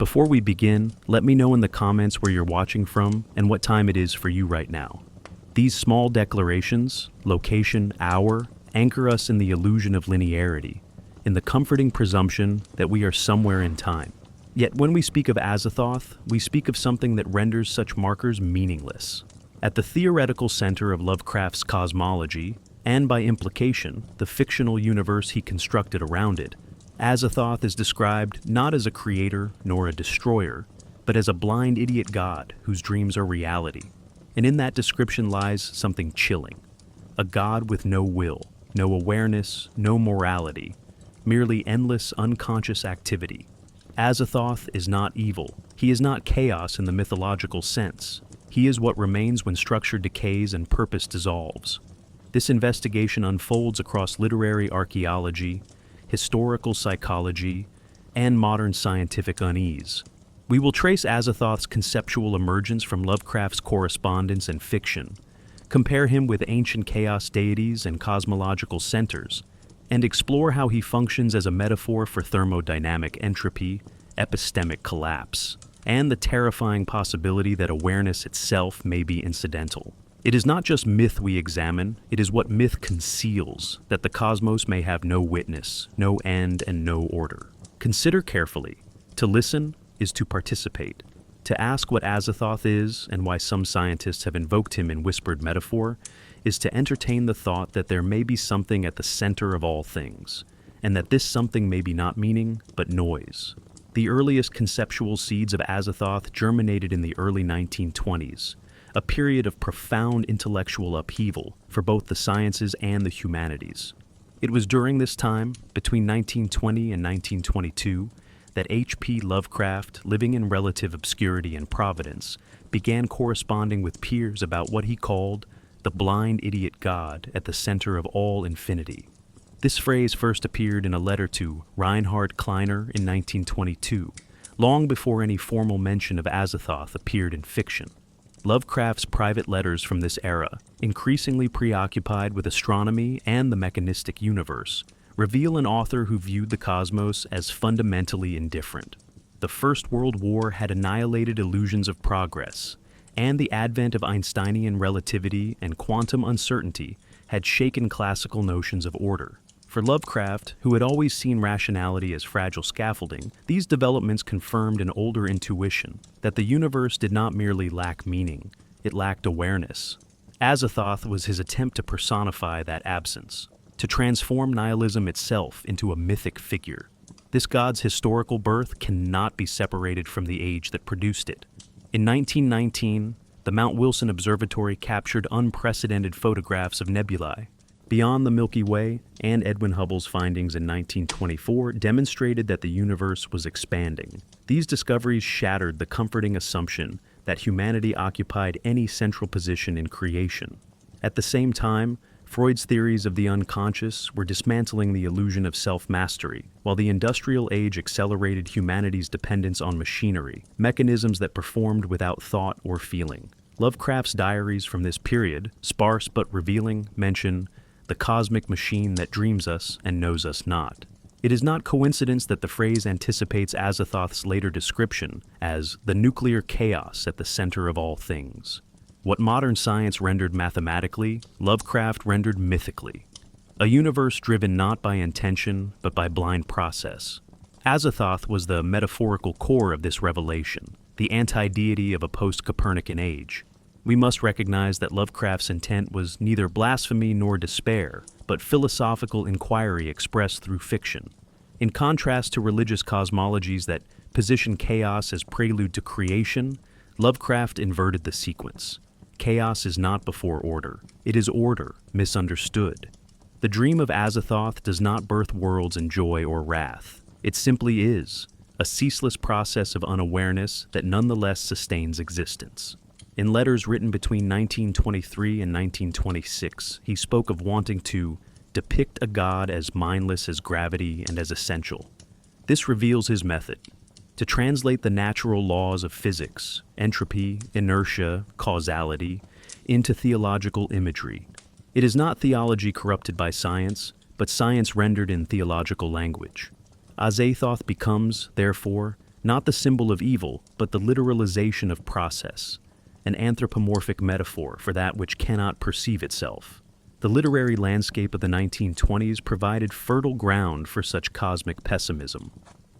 Before we begin, let me know in the comments where you're watching from and what time it is for you right now. These small declarations, location, hour, anchor us in the illusion of linearity, in the comforting presumption that we are somewhere in time. Yet when we speak of Azathoth, we speak of something that renders such markers meaningless. At the theoretical center of Lovecraft's cosmology, and by implication, the fictional universe he constructed around it, Azathoth is described not as a creator nor a destroyer, but as a blind idiot god whose dreams are reality. And in that description lies something chilling. A god with no will, no awareness, no morality, merely endless unconscious activity. Azathoth is not evil. He is not chaos in the mythological sense. He is what remains when structure decays and purpose dissolves. This investigation unfolds across literary archaeology, historical psychology, and modern scientific unease. We will trace Azathoth's conceptual emergence from Lovecraft's correspondence and fiction, compare him with ancient chaos deities and cosmological centers, and explore how he functions as a metaphor for thermodynamic entropy, epistemic collapse, and the terrifying possibility that awareness itself may be incidental. It is not just myth we examine, it is what myth conceals, that the cosmos may have no witness, no end, and no order. Consider carefully. To listen is to participate. To ask what Azathoth is and why some scientists have invoked him in whispered metaphor is to entertain the thought that there may be something at the center of all things, and that this something may be not meaning, but noise. The earliest conceptual seeds of Azathoth germinated in the early 1920s, a period of profound intellectual upheaval for both the sciences and the humanities. It was during this time, between 1920 and 1922, that H.P. Lovecraft, living in relative obscurity in Providence, began corresponding with peers about what he called the blind idiot god at the center of all infinity. This phrase first appeared in a letter to Reinhard Kleiner in 1922, long before any formal mention of Azathoth appeared in fiction. Lovecraft's private letters from this era, increasingly preoccupied with astronomy and the mechanistic universe, reveal an author who viewed the cosmos as fundamentally indifferent. The First World War had annihilated illusions of progress, and the advent of Einsteinian relativity and quantum uncertainty had shaken classical notions of order. For Lovecraft, who had always seen rationality as fragile scaffolding, these developments confirmed an older intuition that the universe did not merely lack meaning, it lacked awareness. Azathoth was his attempt to personify that absence, to transform nihilism itself into a mythic figure. This god's historical birth cannot be separated from the age that produced it. In 1919, the Mount Wilson Observatory captured unprecedented photographs of nebulae. Beyond the Milky Way, and Edwin Hubble's findings in 1924 demonstrated that the universe was expanding. These discoveries shattered the comforting assumption that humanity occupied any central position in creation. At the same time, Freud's theories of the unconscious were dismantling the illusion of self-mastery, while the industrial age accelerated humanity's dependence on machinery, mechanisms that performed without thought or feeling. Lovecraft's diaries from this period, sparse but revealing, mention the cosmic machine that dreams us and knows us not. It is not coincidence that the phrase anticipates Azathoth's later description as the nuclear chaos at the center of all things. What modern science rendered mathematically, Lovecraft rendered mythically. A universe driven not by intention, but by blind process. Azathoth was the metaphorical core of this revelation, the anti-deity of a post-Copernican age. We must recognize that Lovecraft's intent was neither blasphemy nor despair, but philosophical inquiry expressed through fiction. In contrast to religious cosmologies that position chaos as prelude to creation, Lovecraft inverted the sequence. Chaos is not before order. It is order, misunderstood. The dream of Azathoth does not birth worlds in joy or wrath. It simply is, a ceaseless process of unawareness that nonetheless sustains existence. In letters written between 1923 and 1926, he spoke of wanting to depict a god as mindless as gravity and as essential. This reveals his method: to translate the natural laws of physics, entropy, inertia, causality, into theological imagery. It is not theology corrupted by science, but science rendered in theological language. Azathoth becomes, therefore, not the symbol of evil, but the literalization of process, an anthropomorphic metaphor for that which cannot perceive itself. The literary landscape of the 1920s provided fertile ground for such cosmic pessimism.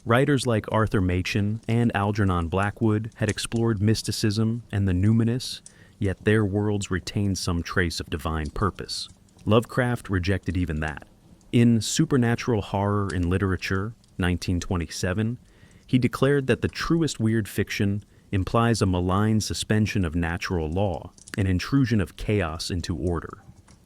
Writers like Arthur Machen and Algernon Blackwood had explored mysticism and the numinous, yet their worlds retained some trace of divine purpose. Lovecraft rejected even that. In Supernatural Horror in Literature, 1927, he declared that the truest weird fiction implies a malign suspension of natural law, an intrusion of chaos into order.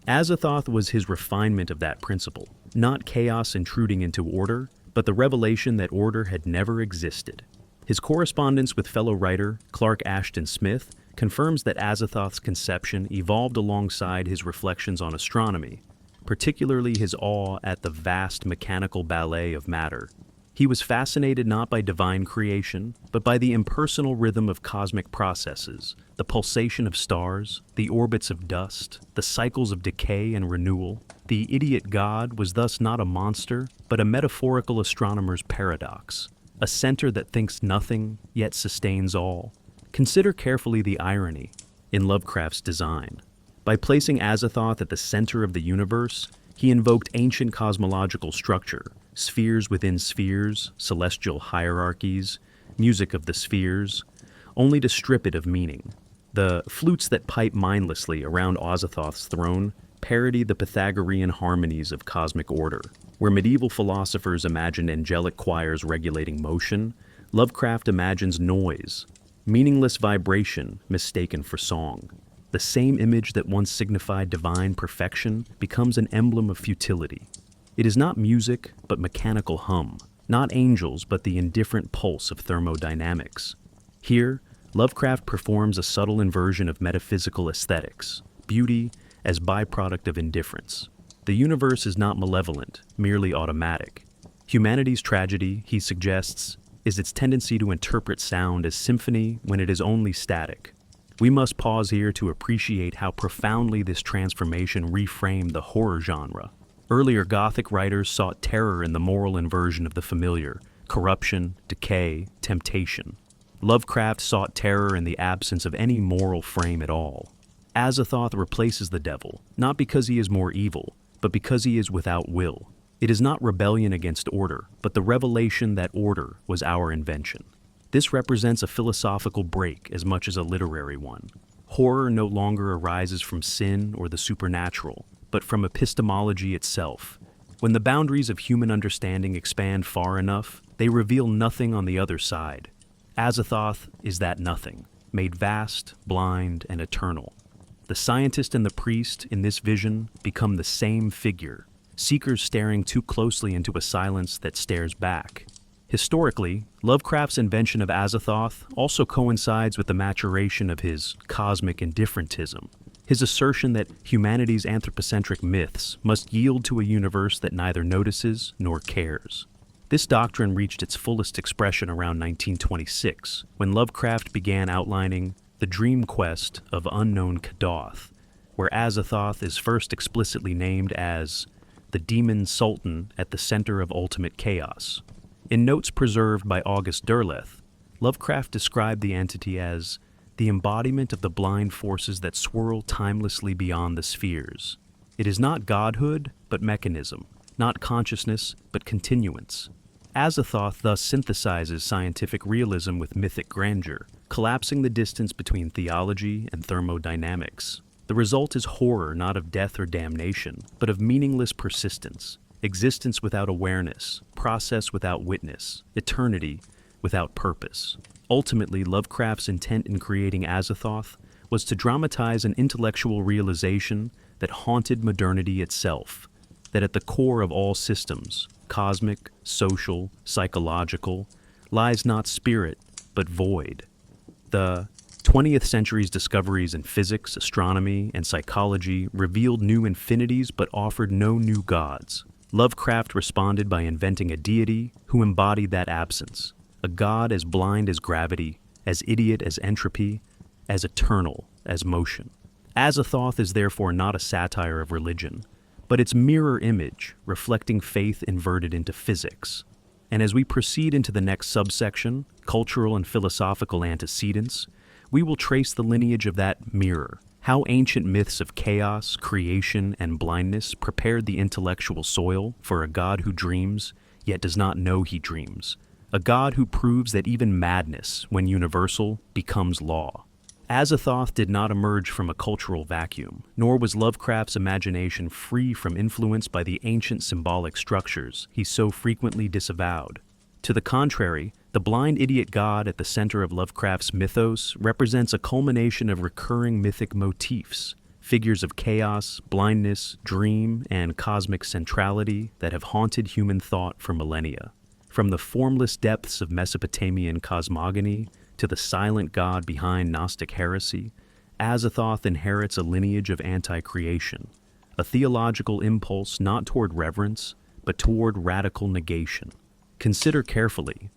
Azathoth was his refinement of that principle, not chaos intruding into order, but the revelation that order had never existed. His correspondence with fellow writer Clark Ashton Smith confirms that Azathoth's conception evolved alongside his reflections on astronomy, particularly his awe at the vast mechanical ballet of matter. He was fascinated not by divine creation, but by the impersonal rhythm of cosmic processes, the pulsation of stars, the orbits of dust, the cycles of decay and renewal. The idiot god was thus not a monster, but a metaphorical astronomer's paradox, a center that thinks nothing, yet sustains all. Consider carefully the irony in Lovecraft's design. By placing Azathoth at the center of the universe, he invoked ancient cosmological structure, spheres within spheres, celestial hierarchies, music of the spheres, only to strip it of meaning. The flutes that pipe mindlessly around Azathoth's throne parody the Pythagorean harmonies of cosmic order. Where medieval philosophers imagined angelic choirs regulating motion, Lovecraft imagines noise, meaningless vibration mistaken for song. The same image that once signified divine perfection becomes an emblem of futility. It is not music, but mechanical hum, not angels, but the indifferent pulse of thermodynamics. Here, Lovecraft performs a subtle inversion of metaphysical aesthetics, beauty as byproduct of indifference. The universe is not malevolent, merely automatic. Humanity's tragedy, he suggests, is its tendency to interpret sound as symphony when it is only static. We must pause here to appreciate how profoundly this transformation reframed the horror genre. Earlier Gothic writers sought terror in the moral inversion of the familiar, corruption, decay, temptation. Lovecraft sought terror in the absence of any moral frame at all. Azathoth replaces the devil, not because he is more evil, but because he is without will. It is not rebellion against order, but the revelation that order was our invention. This represents a philosophical break as much as a literary one. Horror no longer arises from sin or the supernatural, but from epistemology itself. When the boundaries of human understanding expand far enough, they reveal nothing on the other side. Azathoth is that nothing, made vast, blind, and eternal. The scientist and the priest in this vision become the same figure, seekers staring too closely into a silence that stares back. Historically, Lovecraft's invention of Azathoth also coincides with the maturation of his cosmic indifferentism, his assertion that humanity's anthropocentric myths must yield to a universe that neither notices nor cares. This doctrine reached its fullest expression around 1926, when Lovecraft began outlining the dream quest of unknown Kadoth, where Azathoth is first explicitly named as the demon sultan at the center of ultimate chaos. In notes preserved by August Derleth, Lovecraft described the entity as the embodiment of the blind forces that swirl timelessly beyond the spheres. It is not godhood, but mechanism, not consciousness, but continuance. Azathoth thus synthesizes scientific realism with mythic grandeur, collapsing the distance between theology and thermodynamics. The result is horror not of death or damnation, but of meaningless persistence, existence without awareness, process without witness, eternity without purpose. Ultimately, Lovecraft's intent in creating Azathoth was to dramatize an intellectual realization that haunted modernity itself, that at the core of all systems, cosmic, social, psychological, lies not spirit, but void. The 20th century's discoveries in physics, astronomy, and psychology revealed new infinities but offered no new gods. Lovecraft responded by inventing a deity who embodied that absence, a god as blind as gravity, as idiot as entropy, as eternal as motion. Azathoth is therefore not a satire of religion, but its mirror image, reflecting faith inverted into physics. And as we proceed into the next subsection, cultural and philosophical antecedents, we will trace the lineage of that mirror, how ancient myths of chaos, creation, and blindness prepared the intellectual soil for a God who dreams, yet does not know he dreams, a God who proves that even madness, when universal, becomes law. Azathoth did not emerge from a cultural vacuum, nor was Lovecraft's imagination free from influence by the ancient symbolic structures he so frequently disavowed. To the contrary, the blind idiot god at the center of Lovecraft's mythos represents a culmination of recurring mythic motifs, figures of chaos, blindness, dream, and cosmic centrality that have haunted human thought for millennia. From the formless depths of Mesopotamian cosmogony to the silent god behind Gnostic heresy, Azathoth inherits a lineage of anti-creation, a theological impulse not toward reverence, but toward radical negation. Consider carefully.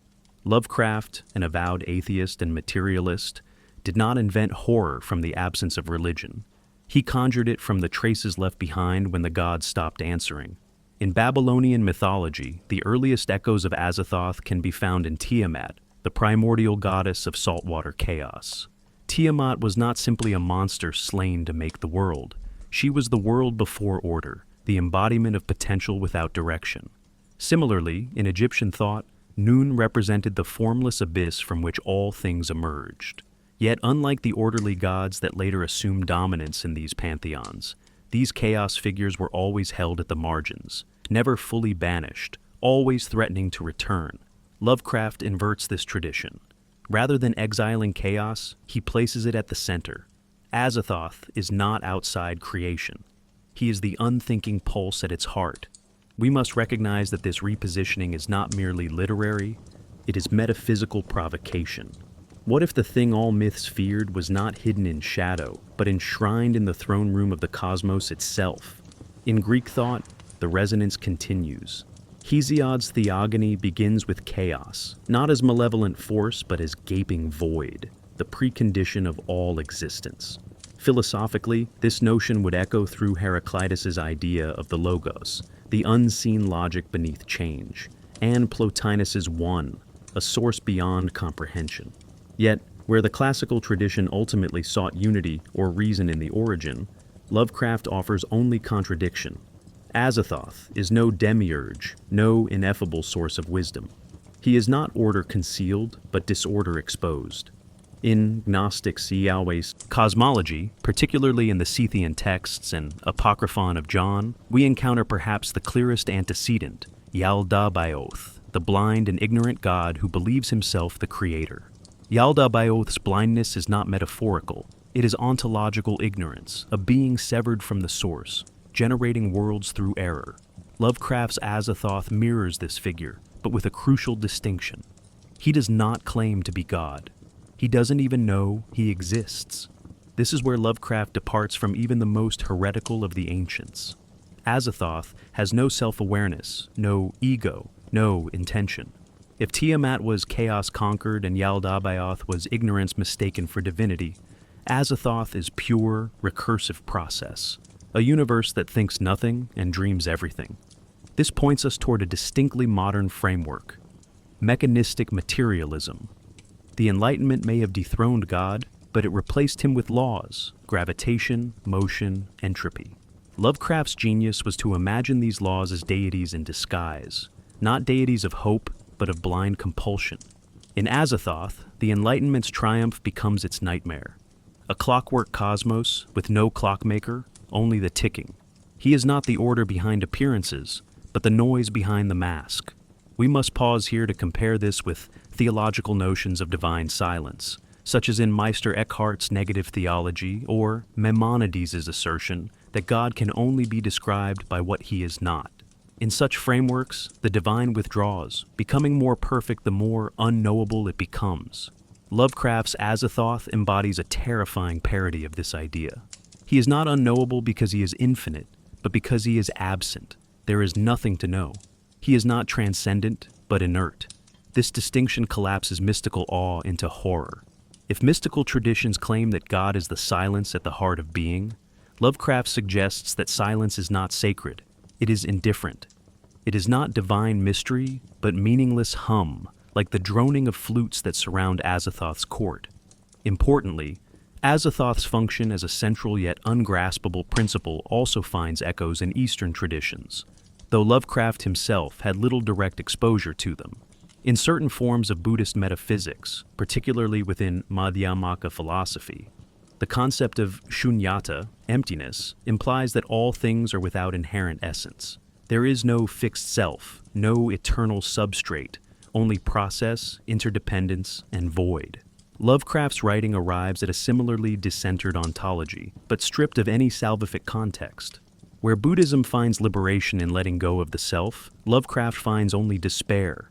Lovecraft, an avowed atheist and materialist, did not invent horror from the absence of religion. He conjured it from the traces left behind when the gods stopped answering. In Babylonian mythology, the earliest echoes of Azathoth can be found in Tiamat, the primordial goddess of saltwater chaos. Tiamat was not simply a monster slain to make the world. She was the world before order, the embodiment of potential without direction. Similarly, in Egyptian thought, Nun represented the formless abyss from which all things emerged. Yet, unlike the orderly gods that later assumed dominance in these pantheons, these chaos figures were always held at the margins, never fully banished, always threatening to return. Lovecraft inverts this tradition. Rather than exiling chaos, he places it at the center. Azathoth is not outside creation. He is the unthinking pulse at its heart. We must recognize that this repositioning is not merely literary, it is metaphysical provocation. What if the thing all myths feared was not hidden in shadow, but enshrined in the throne room of the cosmos itself? In Greek thought, the resonance continues. Hesiod's theogony begins with chaos, not as malevolent force, but as gaping void, the precondition of all existence. Philosophically, this notion would echo through Heraclitus's idea of the logos, the unseen logic beneath change, and Plotinus's one, a source beyond comprehension. Yet, where the classical tradition ultimately sought unity or reason in the origin, Lovecraft offers only contradiction. Azathoth is no demiurge, no ineffable source of wisdom. He is not order concealed, but disorder exposed. In Gnostic Yahweh's cosmology, particularly in the Scythian texts and Apocryphon of John, we encounter perhaps the clearest antecedent, Yaldabaoth, the blind and ignorant god who believes himself the creator. Yaldabaoth's blindness is not metaphorical. It is ontological ignorance, a being severed from the source, generating worlds through error. Lovecraft's Azathoth mirrors this figure, but with a crucial distinction. He does not claim to be God. He doesn't even know he exists. This is where Lovecraft departs from even the most heretical of the ancients. Azathoth has no self-awareness, no ego, no intention. If Tiamat was chaos conquered and Yaldabaoth was ignorance mistaken for divinity, Azathoth is pure, recursive process, a universe that thinks nothing and dreams everything. This points us toward a distinctly modern framework, mechanistic materialism. The Enlightenment may have dethroned God, but it replaced him with laws, gravitation, motion, entropy. Lovecraft's genius was to imagine these laws as deities in disguise, not deities of hope, but of blind compulsion. In Azathoth, the Enlightenment's triumph becomes its nightmare. A clockwork cosmos with no clockmaker, only the ticking. He is not the order behind appearances, but the noise behind the mask. We must pause here to compare this with theological notions of divine silence, such as in Meister Eckhart's negative theology or Maimonides' assertion that God can only be described by what he is not. In such frameworks, the divine withdraws, becoming more perfect the more unknowable it becomes. Lovecraft's Azathoth embodies a terrifying parody of this idea. He is not unknowable because he is infinite, but because he is absent. There is nothing to know. He is not transcendent, but inert. This distinction collapses mystical awe into horror. If mystical traditions claim that God is the silence at the heart of being, Lovecraft suggests that silence is not sacred. It is indifferent. It is not divine mystery, but meaningless hum, like the droning of flutes that surround Azathoth's court. Importantly, Azathoth's function as a central yet ungraspable principle also finds echoes in Eastern traditions, though Lovecraft himself had little direct exposure to them. In certain forms of Buddhist metaphysics, particularly within Madhyamaka philosophy, the concept of shunyata, emptiness, implies that all things are without inherent essence. There is no fixed self, no eternal substrate, only process, interdependence, and void. Lovecraft's writing arrives at a similarly discentered ontology, but stripped of any salvific context. Where Buddhism finds liberation in letting go of the self, Lovecraft finds only despair.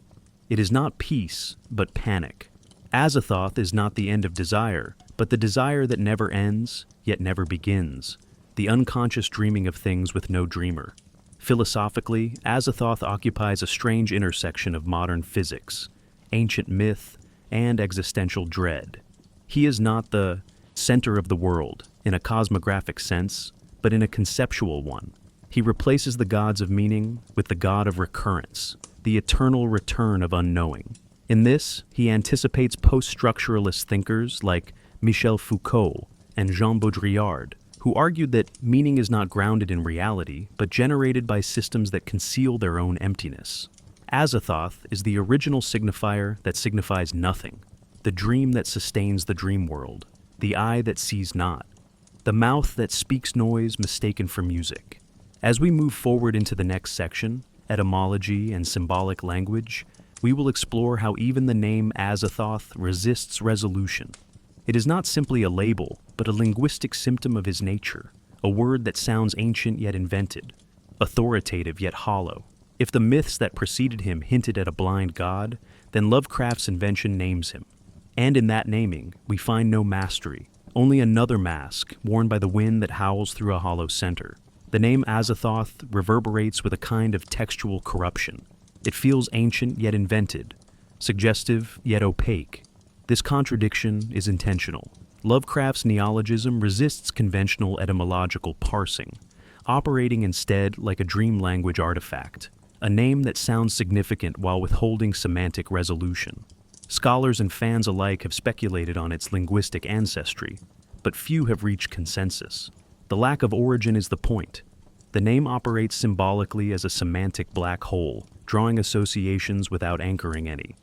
It is not peace, but panic. Azathoth is not the end of desire, but the desire that never ends, yet never begins, the unconscious dreaming of things with no dreamer. Philosophically, Azathoth occupies a strange intersection of modern physics, ancient myth, and existential dread. He is not the center of the world in a cosmographic sense, but in a conceptual one. He replaces the gods of meaning with the god of recurrence, the eternal return of unknowing. In this, he anticipates post-structuralist thinkers like Michel Foucault and Jean Baudrillard, who argued that meaning is not grounded in reality, but generated by systems that conceal their own emptiness. Azathoth is the original signifier that signifies nothing, the dream that sustains the dream world, the eye that sees not, the mouth that speaks noise mistaken for music. As we move forward into the next section, etymology and symbolic language, we will explore how even the name Azathoth resists resolution. It is not simply a label, but a linguistic symptom of his nature, a word that sounds ancient yet invented, authoritative yet hollow. If the myths that preceded him hinted at a blind god, then Lovecraft's invention names him. And in that naming, we find no mastery, only another mask worn by the wind that howls through a hollow center. The name Azathoth reverberates with a kind of textual corruption. It feels ancient yet invented, suggestive yet opaque. This contradiction is intentional. Lovecraft's neologism resists conventional etymological parsing, operating instead like a dream language artifact, a name that sounds significant while withholding semantic resolution. Scholars and fans alike have speculated on its linguistic ancestry, but few have reached consensus. The lack of origin is the point. The name operates symbolically as a semantic black hole, drawing associations without anchoring any.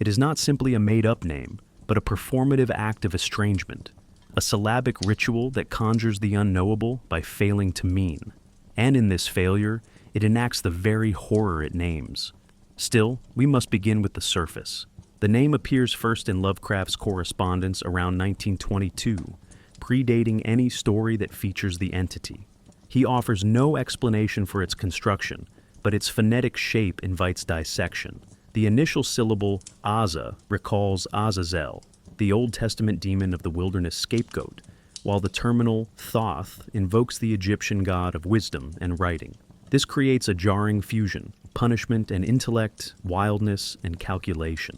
It is not simply a made-up name, but a performative act of estrangement, a syllabic ritual that conjures the unknowable by failing to mean. And in this failure, it enacts the very horror it names. Still, we must begin with the surface. The name appears first in Lovecraft's correspondence around 1922, predating any story that features the entity. He offers no explanation for its construction, but its phonetic shape invites dissection. The initial syllable, Aza, recalls Azazel, the Old Testament demon of the wilderness scapegoat, while the terminal, Thoth, invokes the Egyptian god of wisdom and writing. This creates a jarring fusion, punishment and intellect, wildness and calculation.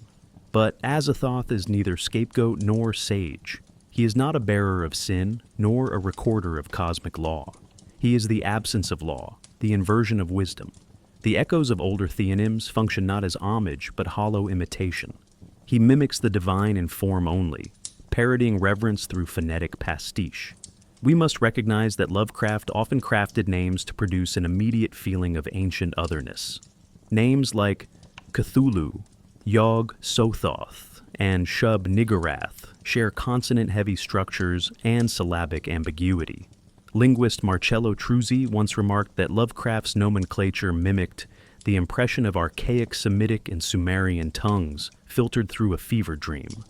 But Azathoth is neither scapegoat nor sage. He is not a bearer of sin, nor a recorder of cosmic law. He is the absence of law, the inversion of wisdom. The echoes of older theonyms function not as homage, but hollow imitation. He mimics the divine in form only, parodying reverence through phonetic pastiche. We must recognize that Lovecraft often crafted names to produce an immediate feeling of ancient otherness. Names like Cthulhu, Yog-Sothoth, and Shub-Niggurath share consonant-heavy structures and syllabic ambiguity. Linguist Marcello Truzzi once remarked that Lovecraft's nomenclature mimicked the impression of archaic Semitic and Sumerian tongues filtered through a fever dream.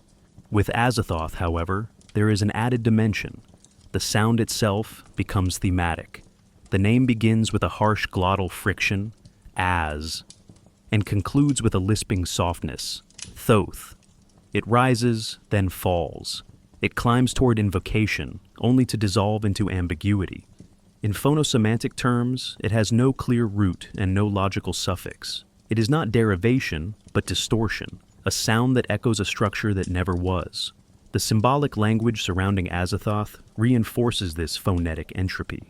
With Azathoth, however, there is an added dimension. The sound itself becomes thematic. The name begins with a harsh glottal friction, Az, and concludes with a lisping softness, Thoth. It rises, then falls. It climbs toward invocation, only to dissolve into ambiguity. In phonosemantic terms, it has no clear root and no logical suffix. It is not derivation, but distortion, a sound that echoes a structure that never was. The symbolic language surrounding Azathoth reinforces this phonetic entropy.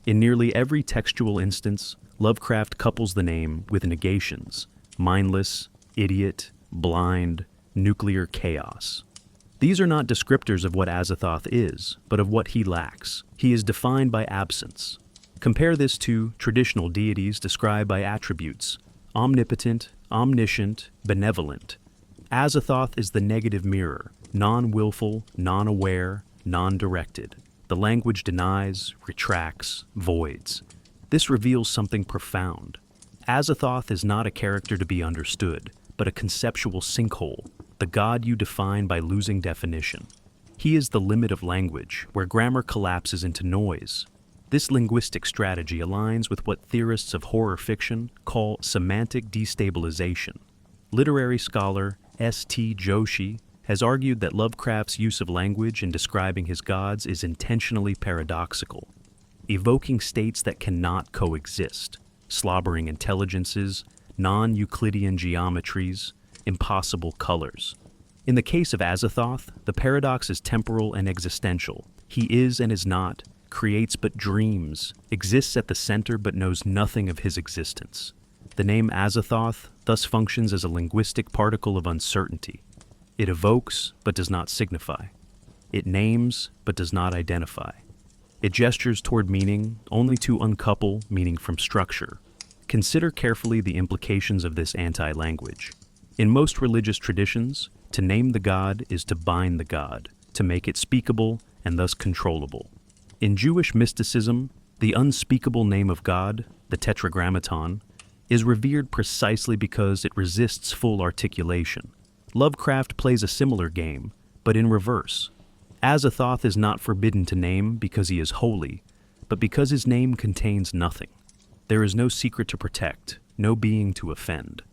In nearly every textual instance, Lovecraft couples the name with negations: mindless, idiot, blind, nuclear chaos. These are not descriptors of what Azathoth is, but of what he lacks. He is defined by absence. Compare this to traditional deities described by attributes: omnipotent, omniscient, benevolent. Azathoth is the negative mirror, non-willful, non-aware, non-directed. The language denies, retracts, voids. This reveals something profound. Azathoth is not a character to be understood, but a conceptual sinkhole, the god you define by losing definition. He is the limit of language, where grammar collapses into noise. This linguistic strategy aligns with what theorists of horror fiction call semantic destabilization. Literary scholar S.T. Joshi has argued that Lovecraft's use of language in describing his gods is intentionally paradoxical, evoking states that cannot coexist: slobbering intelligences, non-Euclidean geometries, impossible colors. In the case of Azathoth, the paradox is temporal and existential. He is and is not, creates but dreams, exists at the center but knows nothing of his existence. The name Azathoth thus functions as a linguistic particle of uncertainty. It evokes but does not signify. It names but does not identify. It gestures toward meaning only to uncouple meaning from structure. Consider carefully the implications of this anti-language. In most religious traditions, to name the god is to bind the god, to make it speakable and thus controllable. In Jewish mysticism, the unspeakable name of God, the Tetragrammaton, is revered precisely because it resists full articulation. Lovecraft plays a similar game, but in reverse. Azathoth is not forbidden to name because he is holy, but because his name contains nothing. There is no secret to protect, no being to offend.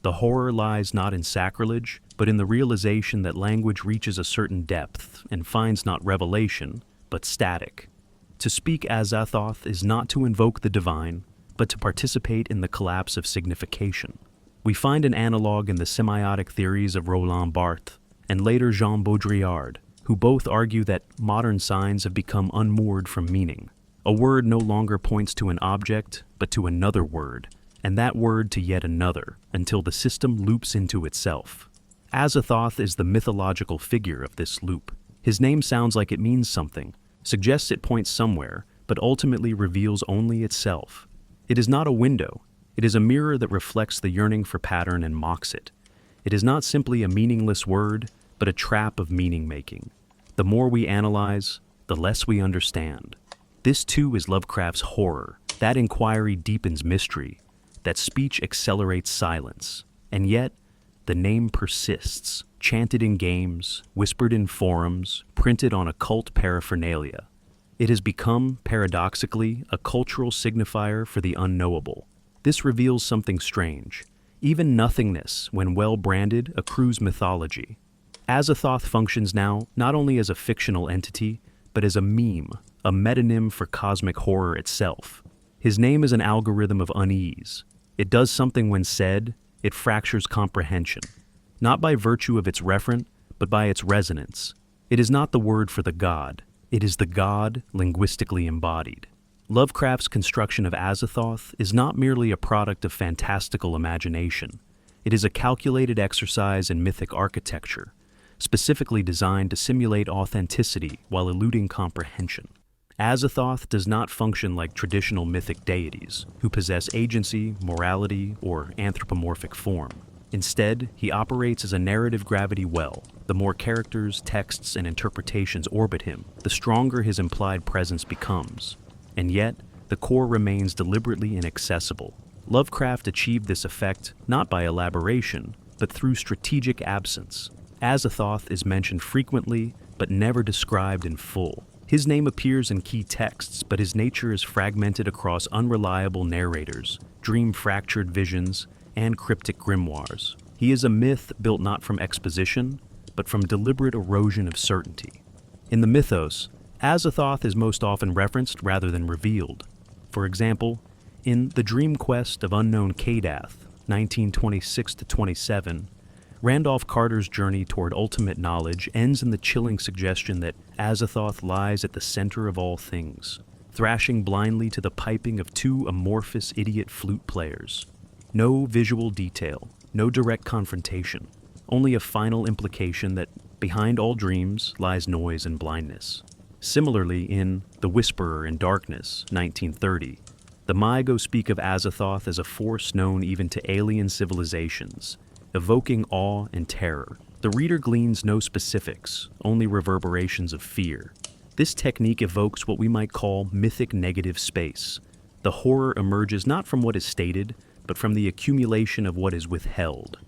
The horror lies not in sacrilege, but in the realization that language reaches a certain depth and finds not revelation, but static. To speak Azathoth is not to invoke the divine, but to participate in the collapse of signification. We find an analog in the semiotic theories of Roland Barthes and later Jean Baudrillard, who both argue that modern signs have become unmoored from meaning. A word no longer points to an object, but to another word, and that word to yet another, until the system loops into itself. Azathoth is the mythological figure of this loop. His name sounds like it means something, suggests it points somewhere, but ultimately reveals only itself. It is not a window. It is a mirror that reflects the yearning for pattern and mocks it. It is not simply a meaningless word, but a trap of meaning-making. The more we analyze, the less we understand. This too is Lovecraft's horror. That inquiry deepens mystery. That speech accelerates silence. And yet, the name persists, chanted in games, whispered in forums, printed on occult paraphernalia. It has become, paradoxically, a cultural signifier for the unknowable. This reveals something strange. Even nothingness, when well branded, accrues mythology. Azathoth functions now not only as a fictional entity, but as a meme, a metonym for cosmic horror itself. His name is an algorithm of unease. It does something when said, it fractures comprehension. Not by virtue of its referent, but by its resonance. It is not the word for the god. It is the god linguistically embodied. Lovecraft's construction of Azathoth is not merely a product of fantastical imagination. It is a calculated exercise in mythic architecture, specifically designed to simulate authenticity while eluding comprehension. Azathoth does not function like traditional mythic deities, who possess agency, morality, or anthropomorphic form. Instead, he operates as a narrative gravity well. The more characters, texts, and interpretations orbit him, the stronger his implied presence becomes. And yet, the core remains deliberately inaccessible. Lovecraft achieved this effect not by elaboration, but through strategic absence. Azathoth is mentioned frequently, but never described in full. His name appears in key texts, but his nature is fragmented across unreliable narrators, dream-fractured visions, and cryptic grimoires. He is a myth built not from exposition, but from deliberate erosion of certainty. In the mythos, Azathoth is most often referenced rather than revealed. For example, in The Dream Quest of Unknown Kadath, 1926-27, Randolph Carter's journey toward ultimate knowledge ends in the chilling suggestion that Azathoth lies at the center of all things, thrashing blindly to the piping of two amorphous idiot flute players. No visual detail, no direct confrontation, only a final implication that behind all dreams lies noise and blindness. Similarly, in The Whisperer in Darkness, 1930, the Maigo speak of Azathoth as a force known even to alien civilizations, evoking awe and terror. The reader gleans no specifics, only reverberations of fear. This technique evokes what we might call mythic negative space. The horror emerges not from what is stated, but from the accumulation of what is withheld.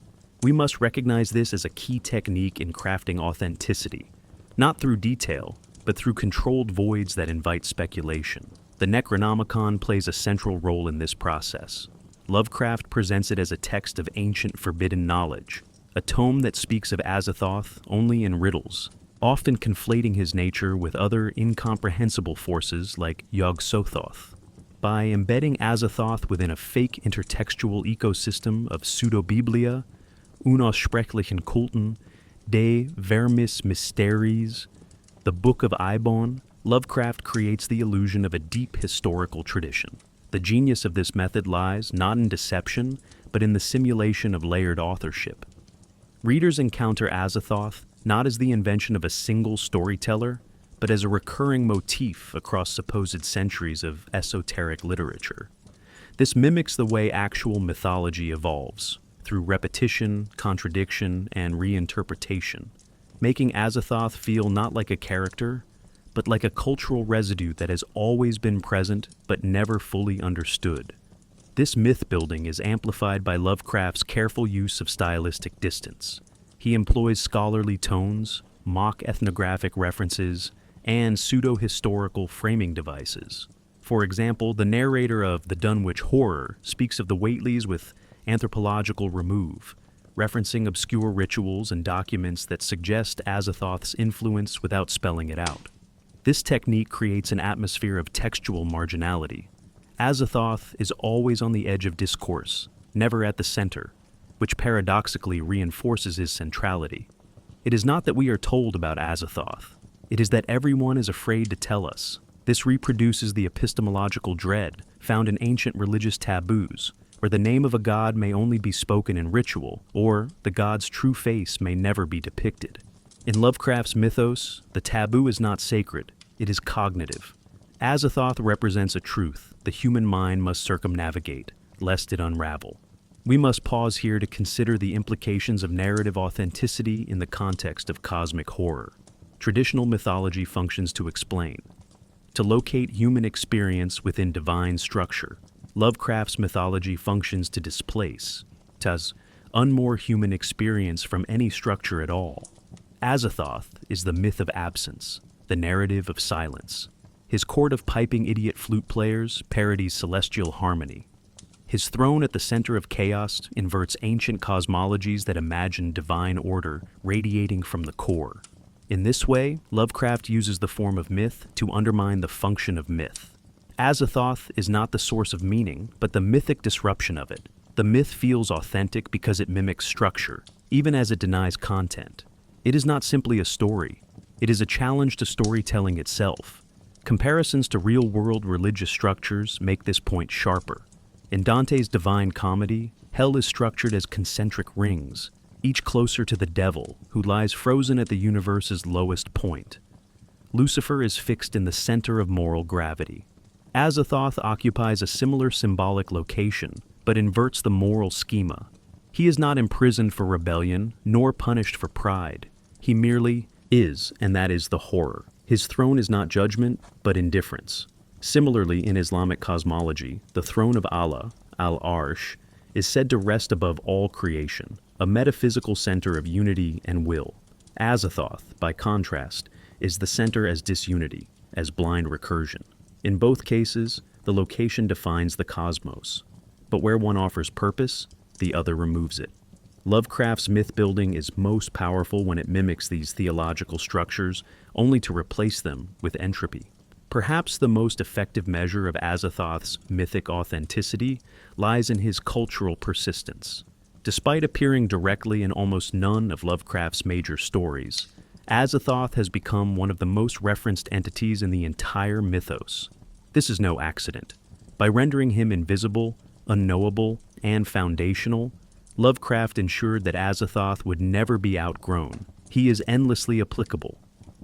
We must recognize this as a key technique in crafting authenticity, not through detail, but through controlled voids that invite speculation. The Necronomicon plays a central role in this process. Lovecraft presents it as a text of ancient forbidden knowledge, a tome that speaks of Azathoth only in riddles, often conflating his nature with other incomprehensible forces like Yog-Sothoth. By embedding Azathoth within a fake intertextual ecosystem of pseudobiblia, unaussprechlichen Kulten, De Vermis Mysteries, the Book of Eibon, Lovecraft creates the illusion of a deep historical tradition. The genius of this method lies not in deception, but in the simulation of layered authorship. Readers encounter Azathoth not as the invention of a single storyteller, but as a recurring motif across supposed centuries of esoteric literature. This mimics the way actual mythology evolves, through repetition, contradiction, and reinterpretation, making Azathoth feel not like a character, but like a cultural residue that has always been present but never fully understood. This myth-building is amplified by Lovecraft's careful use of stylistic distance. He employs scholarly tones, mock ethnographic references, and pseudo-historical framing devices. For example, the narrator of The Dunwich Horror speaks of the Whateleys with anthropological remove, referencing obscure rituals and documents that suggest Azathoth's influence without spelling it out. This technique creates an atmosphere of textual marginality. Azathoth is always on the edge of discourse, never at the center, which paradoxically reinforces his centrality. It is not that we are told about Azathoth. It is that everyone is afraid to tell us. This reproduces the epistemological dread found in ancient religious taboos, where the name of a god may only be spoken in ritual, or the god's true face may never be depicted. In Lovecraft's mythos, the taboo is not sacred, it is cognitive. Azathoth represents a truth the human mind must circumnavigate, lest it unravel. We must pause here to consider the implications of narrative authenticity in the context of cosmic horror. Traditional mythology functions to explain, to locate human experience within divine structure. Lovecraft's mythology functions to displace, to unmoor human experience from any structure at all. Azathoth is the myth of absence, the narrative of silence. His court of piping idiot flute players parodies celestial harmony. His throne at the center of chaos inverts ancient cosmologies that imagine divine order radiating from the core. In this way, Lovecraft uses the form of myth to undermine the function of myth. Azathoth is not the source of meaning, but the mythic disruption of it. The myth feels authentic because it mimics structure, even as it denies content. It is not simply a story. It is a challenge to storytelling itself. Comparisons to real-world religious structures make this point sharper. In Dante's Divine Comedy, hell is structured as concentric rings, each closer to the devil, who lies frozen at the universe's lowest point. Lucifer is fixed in the center of moral gravity. Azathoth occupies a similar symbolic location, but inverts the moral schema. He is not imprisoned for rebellion, nor punished for pride. He merely is, and that is the horror. His throne is not judgment, but indifference. Similarly, in Islamic cosmology, the throne of Allah, Al-Arsh, is said to rest above all creation, a metaphysical center of unity and will. Azathoth, by contrast, is the center as disunity, as blind recursion. In both cases, the location defines the cosmos, but where one offers purpose, the other removes it. Lovecraft's myth-building is most powerful when it mimics these theological structures, only to replace them with entropy. Perhaps the most effective measure of Azathoth's mythic authenticity lies in his cultural persistence. Despite appearing directly in almost none of Lovecraft's major stories, Azathoth has become one of the most referenced entities in the entire mythos. This is no accident. By rendering him invisible, unknowable, and foundational, Lovecraft ensured that Azathoth would never be outgrown. He is endlessly applicable,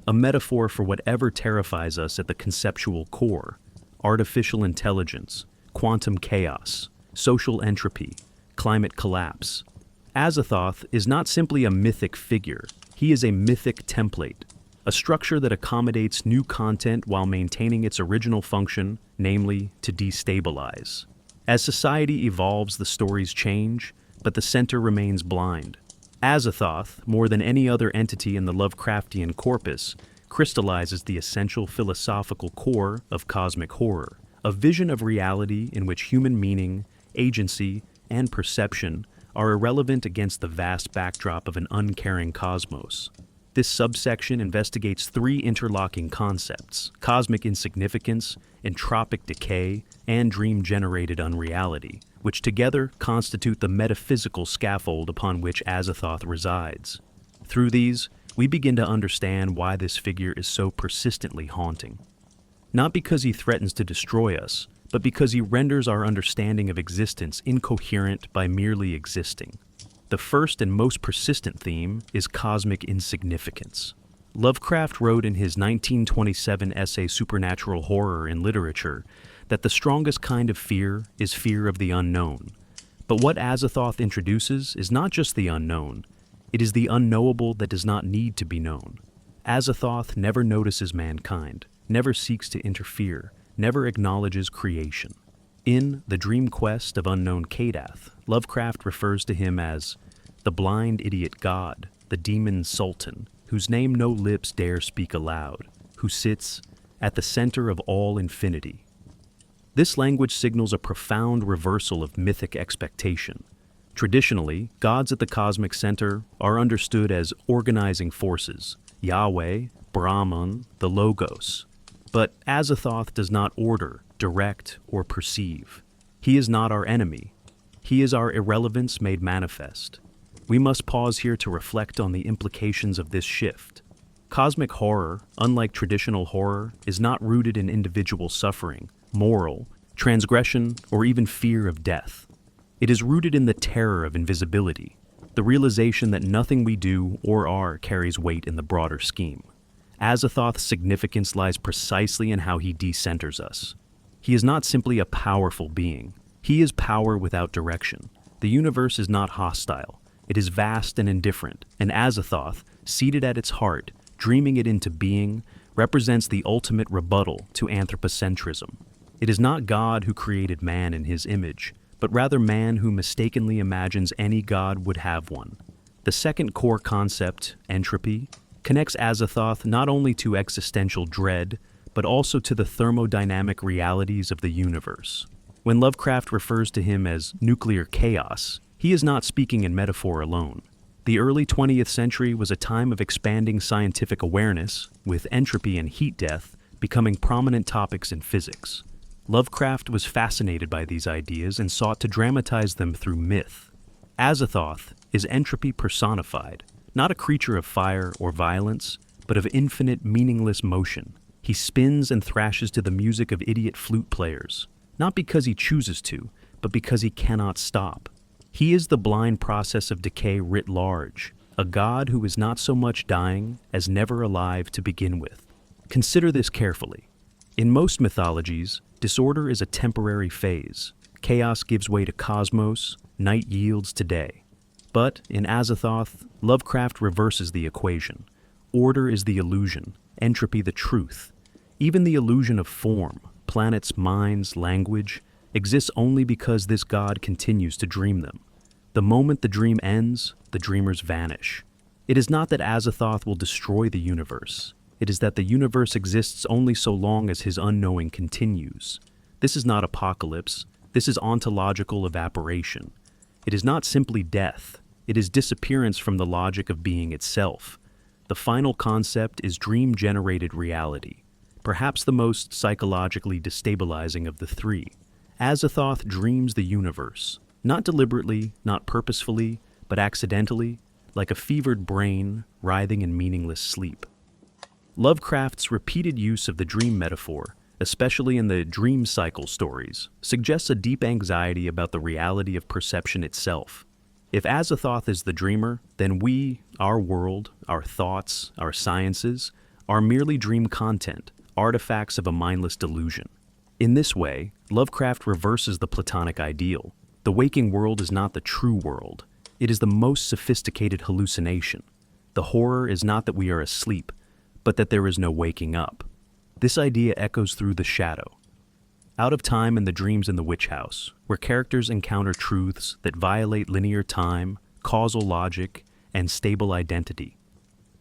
a metaphor for whatever terrifies us at the conceptual core: artificial intelligence, quantum chaos, social entropy, climate collapse. Azathoth is not simply a mythic figure, he is a mythic template, a structure that accommodates new content while maintaining its original function, namely, to destabilize. As society evolves, the stories change, but the center remains blind. Azathoth, more than any other entity in the Lovecraftian corpus, crystallizes the essential philosophical core of cosmic horror, a vision of reality in which human meaning, agency, and perception are irrelevant against the vast backdrop of an uncaring cosmos. This subsection investigates three interlocking concepts: cosmic insignificance, entropic decay, and dream-generated unreality, which together constitute the metaphysical scaffold upon which Azathoth resides. Through these, we begin to understand why this figure is so persistently haunting. Not because he threatens to destroy us, but because he renders our understanding of existence incoherent by merely existing. The first and most persistent theme is cosmic insignificance. Lovecraft wrote in his 1927 essay Supernatural Horror in Literature that the strongest kind of fear is fear of the unknown. But what Azathoth introduces is not just the unknown, it is the unknowable that does not need to be known. Azathoth never notices mankind, never seeks to interfere, never acknowledges creation. In The Dream Quest of Unknown Kadath, Lovecraft refers to him as the blind idiot god, the demon sultan, whose name no lips dare speak aloud, who sits at the center of all infinity. This language signals a profound reversal of mythic expectation. Traditionally, gods at the cosmic center are understood as organizing forces: Yahweh, Brahman, the Logos. But Azathoth does not order, direct, or perceive. He is not our enemy. He is our irrelevance made manifest. We must pause here to reflect on the implications of this shift. Cosmic horror, unlike traditional horror, is not rooted in individual suffering, moral, transgression, or even fear of death. It is rooted in the terror of invisibility, the realization that nothing we do or are carries weight in the broader scheme. Azathoth's significance lies precisely in how he decenters us. He is not simply a powerful being. He is power without direction. The universe is not hostile. It is vast and indifferent, and Azathoth, seated at its heart, dreaming it into being, represents the ultimate rebuttal to anthropocentrism. It is not God who created man in his image, but rather man who mistakenly imagines any god would have one. The second core concept, entropy, connects Azathoth not only to existential dread, but also to the thermodynamic realities of the universe. When Lovecraft refers to him as nuclear chaos, he is not speaking in metaphor alone. The early 20th century was a time of expanding scientific awareness, with entropy and heat death becoming prominent topics in physics. Lovecraft was fascinated by these ideas and sought to dramatize them through myth. Azathoth is entropy personified, not a creature of fire or violence, but of infinite, meaningless motion. He spins and thrashes to the music of idiot flute players, not because he chooses to, but because he cannot stop. He is the blind process of decay writ large, a god who is not so much dying as never alive to begin with. Consider this carefully. In most mythologies, disorder is a temporary phase. Chaos gives way to cosmos, night yields to day. But in Azathoth, Lovecraft reverses the equation. Order is the illusion, entropy the truth. Even the illusion of form, planets, minds, language, exists only because this god continues to dream them. The moment the dream ends, the dreamers vanish. It is not that Azathoth will destroy the universe. It is that the universe exists only so long as his unknowing continues. This is not apocalypse. This is ontological evaporation. It is not simply death. It is disappearance from the logic of being itself. The final concept is dream-generated reality, perhaps the most psychologically destabilizing of the three. Azathoth dreams the universe, not deliberately, not purposefully, but accidentally, like a fevered brain writhing in meaningless sleep. Lovecraft's repeated use of the dream metaphor, especially in the dream cycle stories, suggests a deep anxiety about the reality of perception itself. If Azathoth is the dreamer, then we, our world, our thoughts, our sciences, are merely dream content, artifacts of a mindless delusion. In this way, Lovecraft reverses the Platonic ideal. The waking world is not the true world. It is the most sophisticated hallucination. The horror is not that we are asleep, but that there is no waking up. This idea echoes through The Shadow. Out of Time and the Dreams in the Witch House, where characters encounter truths that violate linear time, causal logic, and stable identity.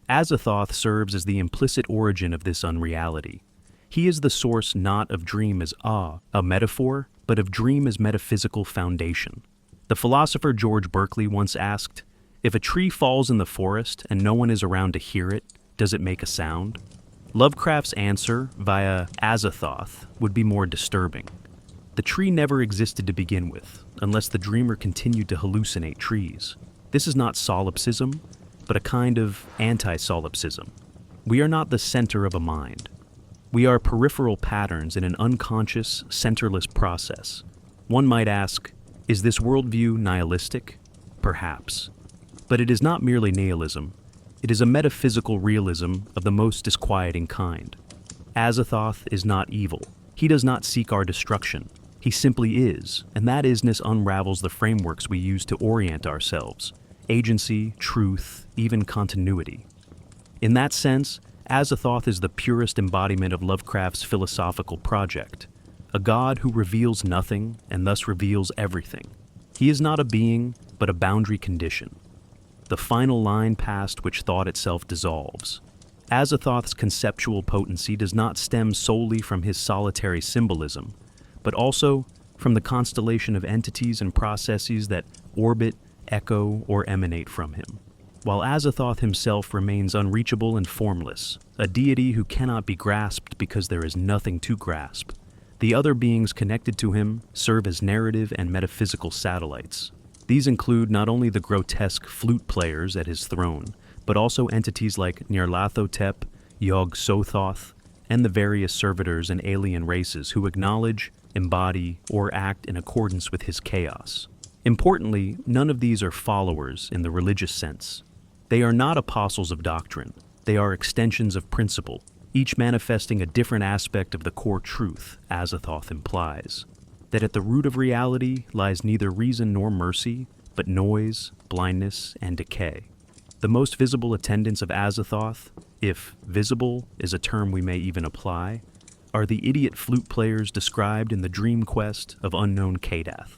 Azathoth serves as the implicit origin of this unreality. He is the source not of dream as a metaphor, but of dream as metaphysical foundation. The philosopher George Berkeley once asked, "If a tree falls in the forest and no one is around to hear it, does it make a sound?" Lovecraft's answer, via Azathoth, would be more disturbing. The tree never existed to begin with, unless the dreamer continued to hallucinate trees. This is not solipsism, but a kind of anti-solipsism. We are not the center of a mind. We are peripheral patterns in an unconscious, centerless process. One might ask, is this worldview nihilistic? Perhaps. But it is not merely nihilism. It is a metaphysical realism of the most disquieting kind. Azathoth is not evil. He does not seek our destruction. He simply is, and that isness unravels the frameworks we use to orient ourselves: agency, truth, even continuity. In that sense, Azathoth is the purest embodiment of Lovecraft's philosophical project, a god who reveals nothing and thus reveals everything. He is not a being, but a boundary condition, the final line past which thought itself dissolves. Azathoth's conceptual potency does not stem solely from his solitary symbolism, but also from the constellation of entities and processes that orbit, echo, or emanate from him. While Azathoth himself remains unreachable and formless, a deity who cannot be grasped because there is nothing to grasp, the other beings connected to him serve as narrative and metaphysical satellites. These include not only the grotesque flute players at his throne, but also entities like Nyarlathotep, Yog-Sothoth, and the various servitors and alien races who acknowledge, embody, or act in accordance with his chaos. Importantly, none of these are followers in the religious sense. They are not apostles of doctrine. They are extensions of principle, each manifesting a different aspect of the core truth Azathoth implies. That at the root of reality lies neither reason nor mercy, but noise, blindness, and decay. The most visible attendants of Azathoth, if visible is a term we may even apply, are the idiot flute players described in the dream quest of unknown Kadath.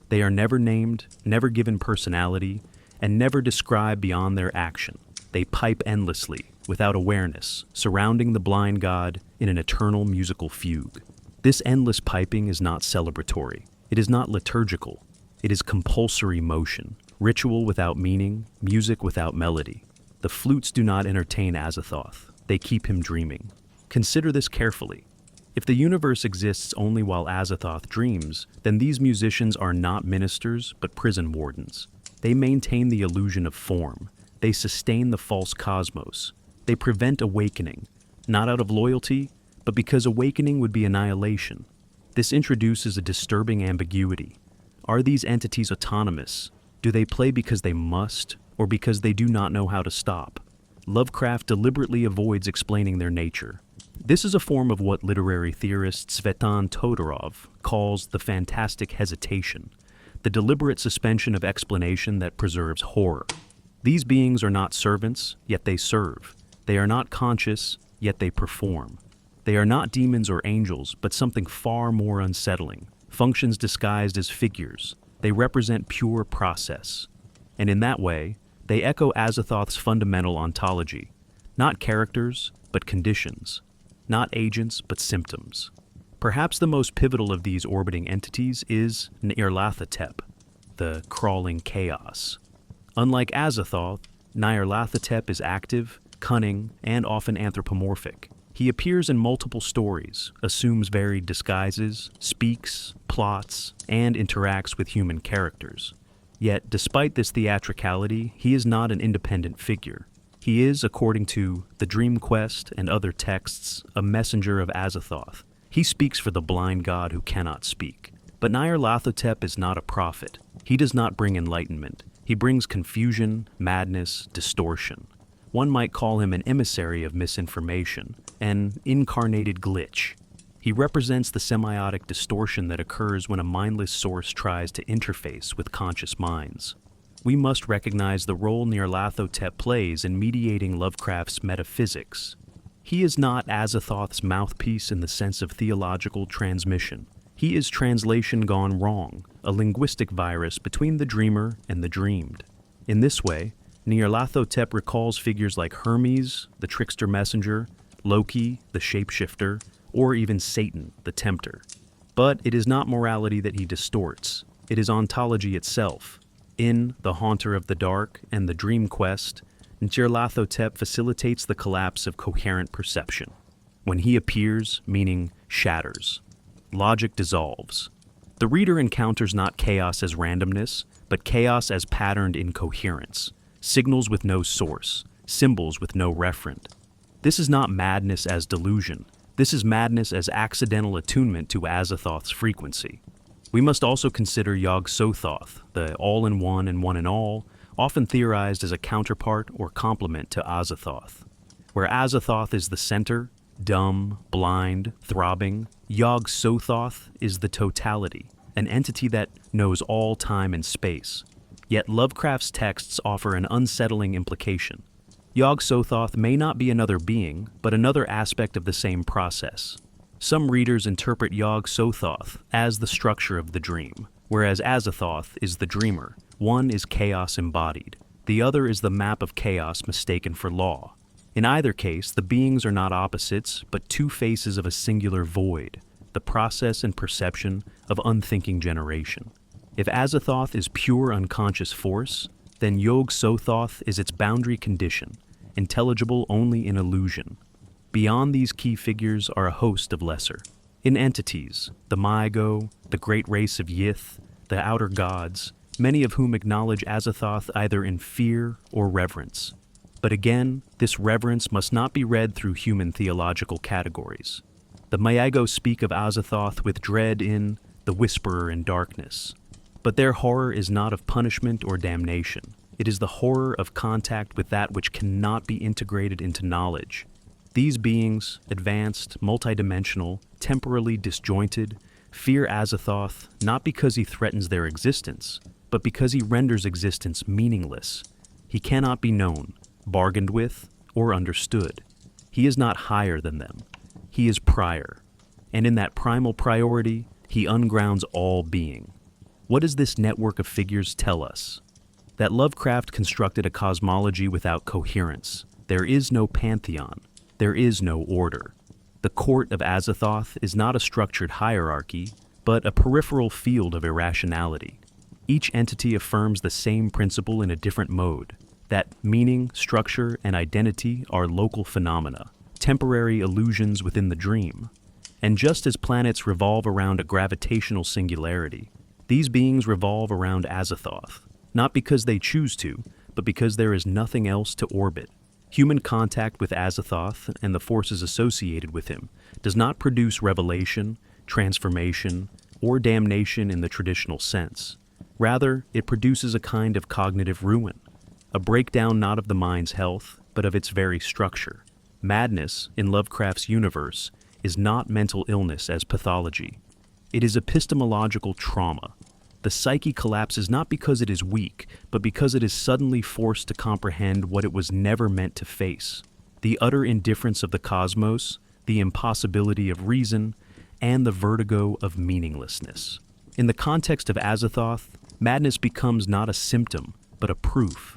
They are never named, never given personality, and never described beyond their action. They pipe endlessly, without awareness, surrounding the blind god in an eternal musical fugue. This endless piping is not celebratory. It is not liturgical. It is compulsory motion, ritual without meaning, music without melody. The flutes do not entertain Azathoth. They keep him dreaming. Consider this carefully. If the universe exists only while Azathoth dreams, then these musicians are not ministers, but prison wardens. They maintain the illusion of form. They sustain the false cosmos. They prevent awakening, not out of loyalty, but because awakening would be annihilation. This introduces a disturbing ambiguity. Are these entities autonomous? Do they play because they must, or because they do not know how to stop? Lovecraft deliberately avoids explaining their nature. This is a form of what literary theorist Tzvetan Todorov calls the fantastic hesitation, the deliberate suspension of explanation that preserves horror. These beings are not servants, yet they serve. They are not conscious, yet they perform. They are not demons or angels, but something far more unsettling, functions disguised as figures. They represent pure process. And in that way, they echo Azathoth's fundamental ontology, not characters, but conditions, not agents, but symptoms. Perhaps the most pivotal of these orbiting entities is Nyarlathotep, the crawling chaos. Unlike Azathoth, Nyarlathotep is active, cunning, and often anthropomorphic. He appears in multiple stories, assumes varied disguises, speaks, plots, and interacts with human characters. Yet, despite this theatricality, he is not an independent figure. He is, according to The Dream Quest and other texts, a messenger of Azathoth. He speaks for the blind god who cannot speak. But Nyarlathotep is not a prophet. He does not bring enlightenment. He brings confusion, madness, distortion. One might call him an emissary of misinformation, an incarnated glitch. He represents the semiotic distortion that occurs when a mindless source tries to interface with conscious minds. We must recognize the role Nyarlathotep plays in mediating Lovecraft's metaphysics. He is not Azathoth's mouthpiece in the sense of theological transmission. He is translation gone wrong, a linguistic virus between the dreamer and the dreamed. In this way, Nyarlathotep recalls figures like Hermes, the trickster messenger, Loki, the shapeshifter, or even Satan, the tempter. But it is not morality that he distorts. It is ontology itself. In The Haunter of the Dark and The Dream Quest, Nyarlathotep facilitates the collapse of coherent perception. When he appears, meaning shatters. Logic dissolves. The reader encounters not chaos as randomness, but chaos as patterned incoherence, signals with no source, symbols with no referent. This is not madness as delusion. This is madness as accidental attunement to Azathoth's frequency. We must also consider Yog-Sothoth, the all-in-one and one-in-all, often theorized as a counterpart or complement to Azathoth. Where Azathoth is the center, dumb, blind, throbbing, Yog-Sothoth is the totality, an entity that knows all time and space. Yet Lovecraft's texts offer an unsettling implication. Yog-Sothoth may not be another being, but another aspect of the same process. Some readers interpret Yog-Sothoth as the structure of the dream, whereas Azathoth is the dreamer. One is chaos embodied. The other is the map of chaos mistaken for law. In either case, the beings are not opposites, but two faces of a singular void, the process and perception of unthinking generation. If Azathoth is pure unconscious force, then Yog-Sothoth is its boundary condition, intelligible only in illusion. Beyond these key figures are a host of lesser. In entities, the Maigo, the great race of Yith, the outer gods, many of whom acknowledge Azathoth either in fear or reverence. But again, this reverence must not be read through human theological categories. The Maigo speak of Azathoth with dread in The Whisperer in Darkness. But their horror is not of punishment or damnation. It is the horror of contact with that which cannot be integrated into knowledge. These beings, advanced, multidimensional, temporally disjointed, fear Azathoth not because he threatens their existence, but because he renders existence meaningless. He cannot be known, bargained with, or understood. He is not higher than them. He is prior. And in that primal priority, he ungrounds all being. What does this network of figures tell us? That Lovecraft constructed a cosmology without coherence. There is no pantheon. There is no order. The court of Azathoth is not a structured hierarchy, but a peripheral field of irrationality. Each entity affirms the same principle in a different mode, that meaning, structure, and identity are local phenomena, temporary illusions within the dream. And just as planets revolve around a gravitational singularity, these beings revolve around Azathoth, not because they choose to, but because there is nothing else to orbit. Human contact with Azathoth and the forces associated with him does not produce revelation, transformation, or damnation in the traditional sense. Rather, it produces a kind of cognitive ruin, a breakdown not of the mind's health, but of its very structure. Madness, in Lovecraft's universe, is not mental illness as pathology. It is epistemological trauma. The psyche collapses not because it is weak, but because it is suddenly forced to comprehend what it was never meant to face. The utter indifference of the cosmos, the impossibility of reason, and the vertigo of meaninglessness. In the context of Azathoth, madness becomes not a symptom, but a proof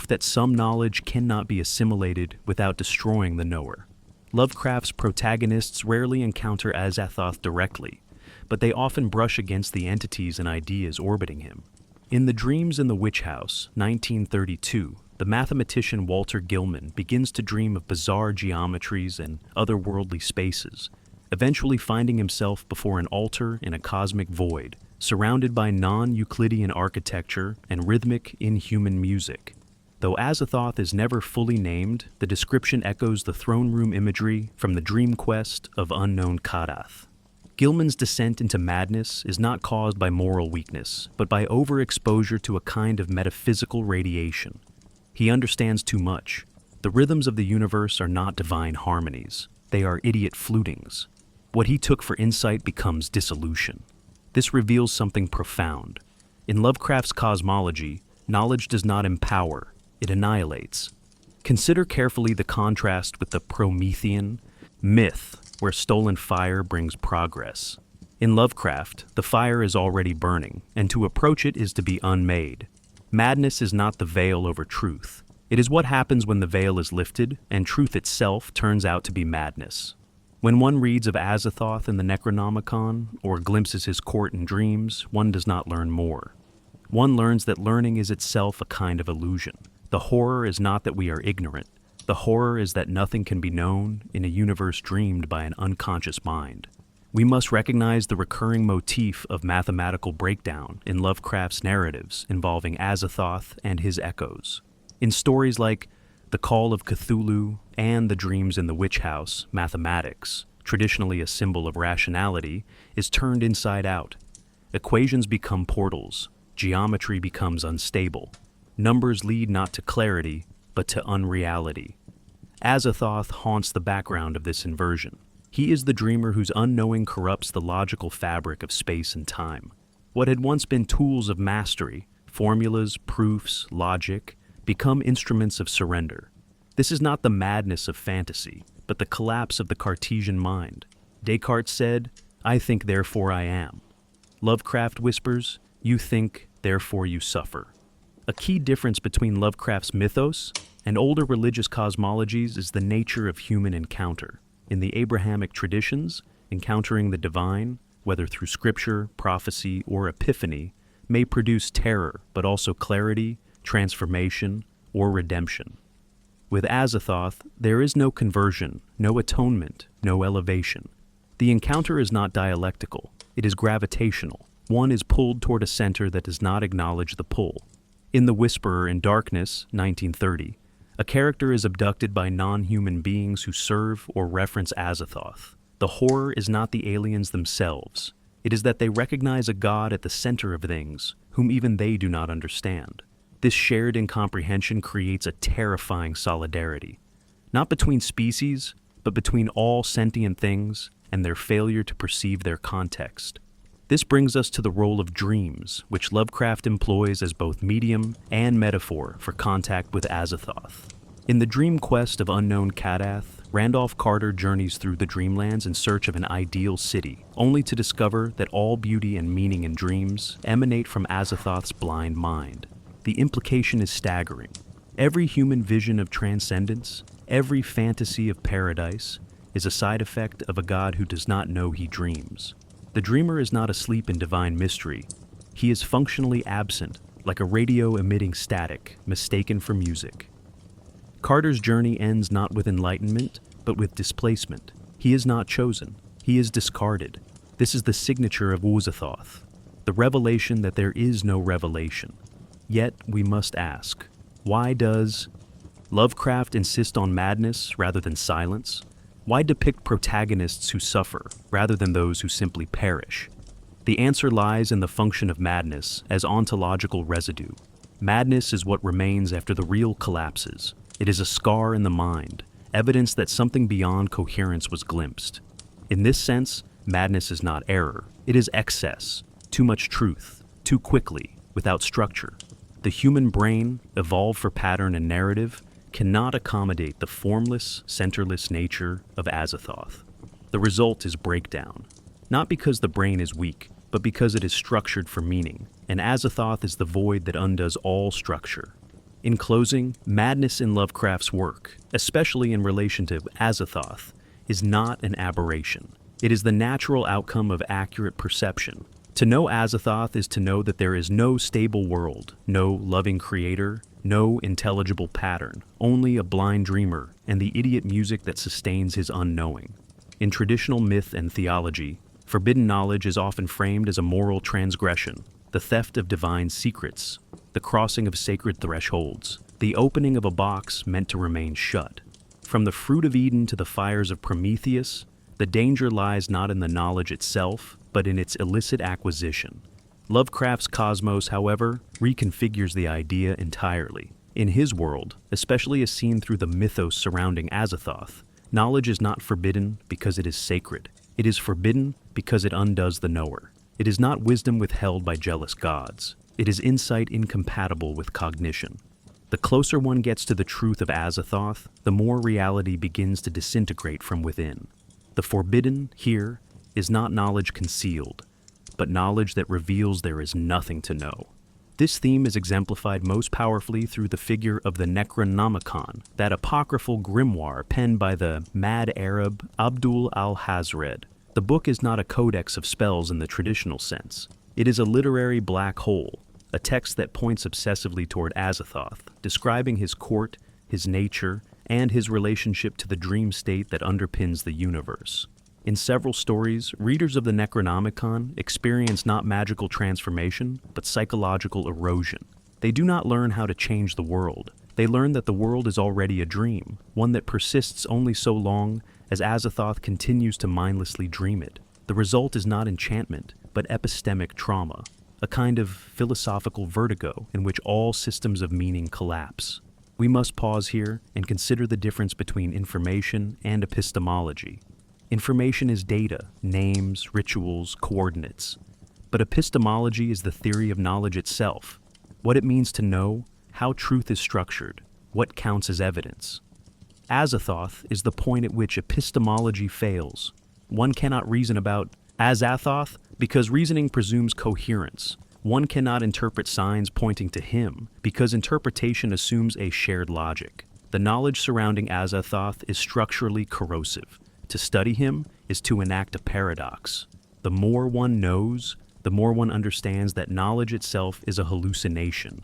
that some knowledge cannot be assimilated without destroying the knower. Lovecraft's protagonists rarely encounter Azathoth directly, but they often brush against the entities and ideas orbiting him. In The Dreams in the Witch House, 1932, the mathematician Walter Gilman begins to dream of bizarre geometries and otherworldly spaces, eventually finding himself before an altar in a cosmic void, surrounded by non-Euclidean architecture and rhythmic, inhuman music. Though Azathoth is never fully named, the description echoes the throne room imagery from the dream quest of unknown Kadath. Gilman's descent into madness is not caused by moral weakness, but by overexposure to a kind of metaphysical radiation. He understands too much. The rhythms of the universe are not divine harmonies. They are idiot flutings. What he took for insight becomes dissolution. This reveals something profound. In Lovecraft's cosmology, knowledge does not empower, it annihilates. Consider carefully the contrast with the Promethean myth, where stolen fire brings progress. In Lovecraft, the fire is already burning, and to approach it is to be unmade. Madness is not the veil over truth. It is what happens when the veil is lifted, and truth itself turns out to be madness. When one reads of Azathoth in the Necronomicon, or glimpses his court in dreams, one does not learn more. One learns that learning is itself a kind of illusion. The horror is not that we are ignorant. The horror is that nothing can be known in a universe dreamed by an unconscious mind. We must recognize the recurring motif of mathematical breakdown in Lovecraft's narratives involving Azathoth and his echoes. In stories like The Call of Cthulhu and The Dreams in the Witch House, mathematics, traditionally a symbol of rationality, is turned inside out. Equations become portals. Geometry becomes unstable. Numbers lead not to clarity, but to unreality. Azathoth haunts the background of this inversion. He is the dreamer whose unknowing corrupts the logical fabric of space and time. What had once been tools of mastery, formulas, proofs, logic, become instruments of surrender. This is not the madness of fantasy, but the collapse of the Cartesian mind. Descartes said, "I think, therefore I am." Lovecraft whispers, "You think, therefore you suffer." A key difference between Lovecraft's mythos and older religious cosmologies is the nature of human encounter. In the Abrahamic traditions, encountering the divine, whether through scripture, prophecy, or epiphany, may produce terror, but also clarity, transformation, or redemption. With Azathoth, there is no conversion, no atonement, no elevation. The encounter is not dialectical, it is gravitational. One is pulled toward a center that does not acknowledge the pull. In The Whisperer in Darkness, 1930, a character is abducted by non-human beings who serve or reference Azathoth. The horror is not the aliens themselves. It is that they recognize a god at the center of things, whom even they do not understand. This shared incomprehension creates a terrifying solidarity, not between species, but between all sentient things and their failure to perceive their context. This brings us to the role of dreams, which Lovecraft employs as both medium and metaphor for contact with Azathoth. In The Dream Quest of Unknown Kadath, Randolph Carter journeys through the dreamlands in search of an ideal city, only to discover that all beauty and meaning in dreams emanate from Azathoth's blind mind. The implication is staggering. Every human vision of transcendence, every fantasy of paradise, is a side effect of a god who does not know he dreams. The dreamer is not asleep in divine mystery. He is functionally absent, like a radio-emitting static, mistaken for music. Carter's journey ends not with enlightenment, but with displacement. He is not chosen. He is discarded. This is the signature of Azathoth, the revelation that there is no revelation. Yet, we must ask, why does Lovecraft insist on madness rather than silence? Why depict protagonists who suffer, rather than those who simply perish? The answer lies in the function of madness as ontological residue. Madness is what remains after the real collapses. It is a scar in the mind, evidence that something beyond coherence was glimpsed. In this sense, madness is not error. It is excess, too much truth, too quickly, without structure. The human brain, evolved for pattern and narrative, cannot accommodate the formless, centerless nature of Azathoth. The result is breakdown, not because the brain is weak, but because it is structured for meaning, and Azathoth is the void that undoes all structure. In closing, madness in Lovecraft's work, especially in relation to Azathoth, is not an aberration. It is the natural outcome of accurate perception. To know Azathoth is to know that there is no stable world, no loving creator, no intelligible pattern, only a blind dreamer and the idiot music that sustains his unknowing. In traditional myth and theology, forbidden knowledge is often framed as a moral transgression, the theft of divine secrets, the crossing of sacred thresholds, the opening of a box meant to remain shut. From the fruit of Eden to the fires of Prometheus, The danger lies not in the knowledge itself, but in its illicit acquisition. Lovecraft's cosmos, however, reconfigures the idea entirely. In his world, especially as seen through the mythos surrounding Azathoth, knowledge is not forbidden because it is sacred. It is forbidden because it undoes the knower. It is not wisdom withheld by jealous gods. It is insight incompatible with cognition. The closer one gets to the truth of Azathoth, the more reality begins to disintegrate from within. The forbidden, here, is not knowledge concealed, but knowledge that reveals there is nothing to know. This theme is exemplified most powerfully through the figure of the Necronomicon, that apocryphal grimoire penned by the mad Arab Abdul al-Hazred. The book is not a codex of spells in the traditional sense. It is a literary black hole, a text that points obsessively toward Azathoth, describing his court, his nature, and his relationship to the dream state that underpins the universe. In several stories, readers of the Necronomicon experience not magical transformation, but psychological erosion. They do not learn how to change the world. They learn that the world is already a dream, one that persists only so long as Azathoth continues to mindlessly dream it. The result is not enchantment, but epistemic trauma, a kind of philosophical vertigo in which all systems of meaning collapse. We must pause here and consider the difference between information and epistemology. Information is data, names, rituals, coordinates. But epistemology is the theory of knowledge itself, what it means to know, how truth is structured, what counts as evidence. Azathoth is the point at which epistemology fails. One cannot reason about Azathoth because reasoning presumes coherence. One cannot interpret signs pointing to him because interpretation assumes a shared logic. The knowledge surrounding Azathoth is structurally corrosive. To study him is to enact a paradox. The more one knows, the more one understands that knowledge itself is a hallucination,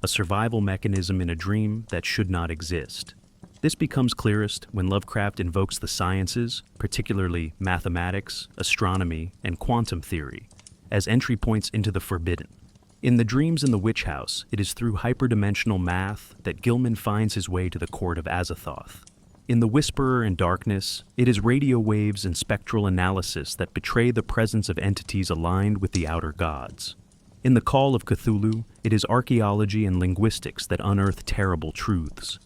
a survival mechanism in a dream that should not exist. This becomes clearest when Lovecraft invokes the sciences, particularly mathematics, astronomy, and quantum theory, as entry points into the forbidden. In The Dreams in the Witch House, it is through hyperdimensional math that Gilman finds his way to the court of Azathoth. In The Whisperer in Darkness, it is radio waves and spectral analysis that betray the presence of entities aligned with the outer gods. In The Call of Cthulhu, it is archaeology and linguistics that unearth terrible truths.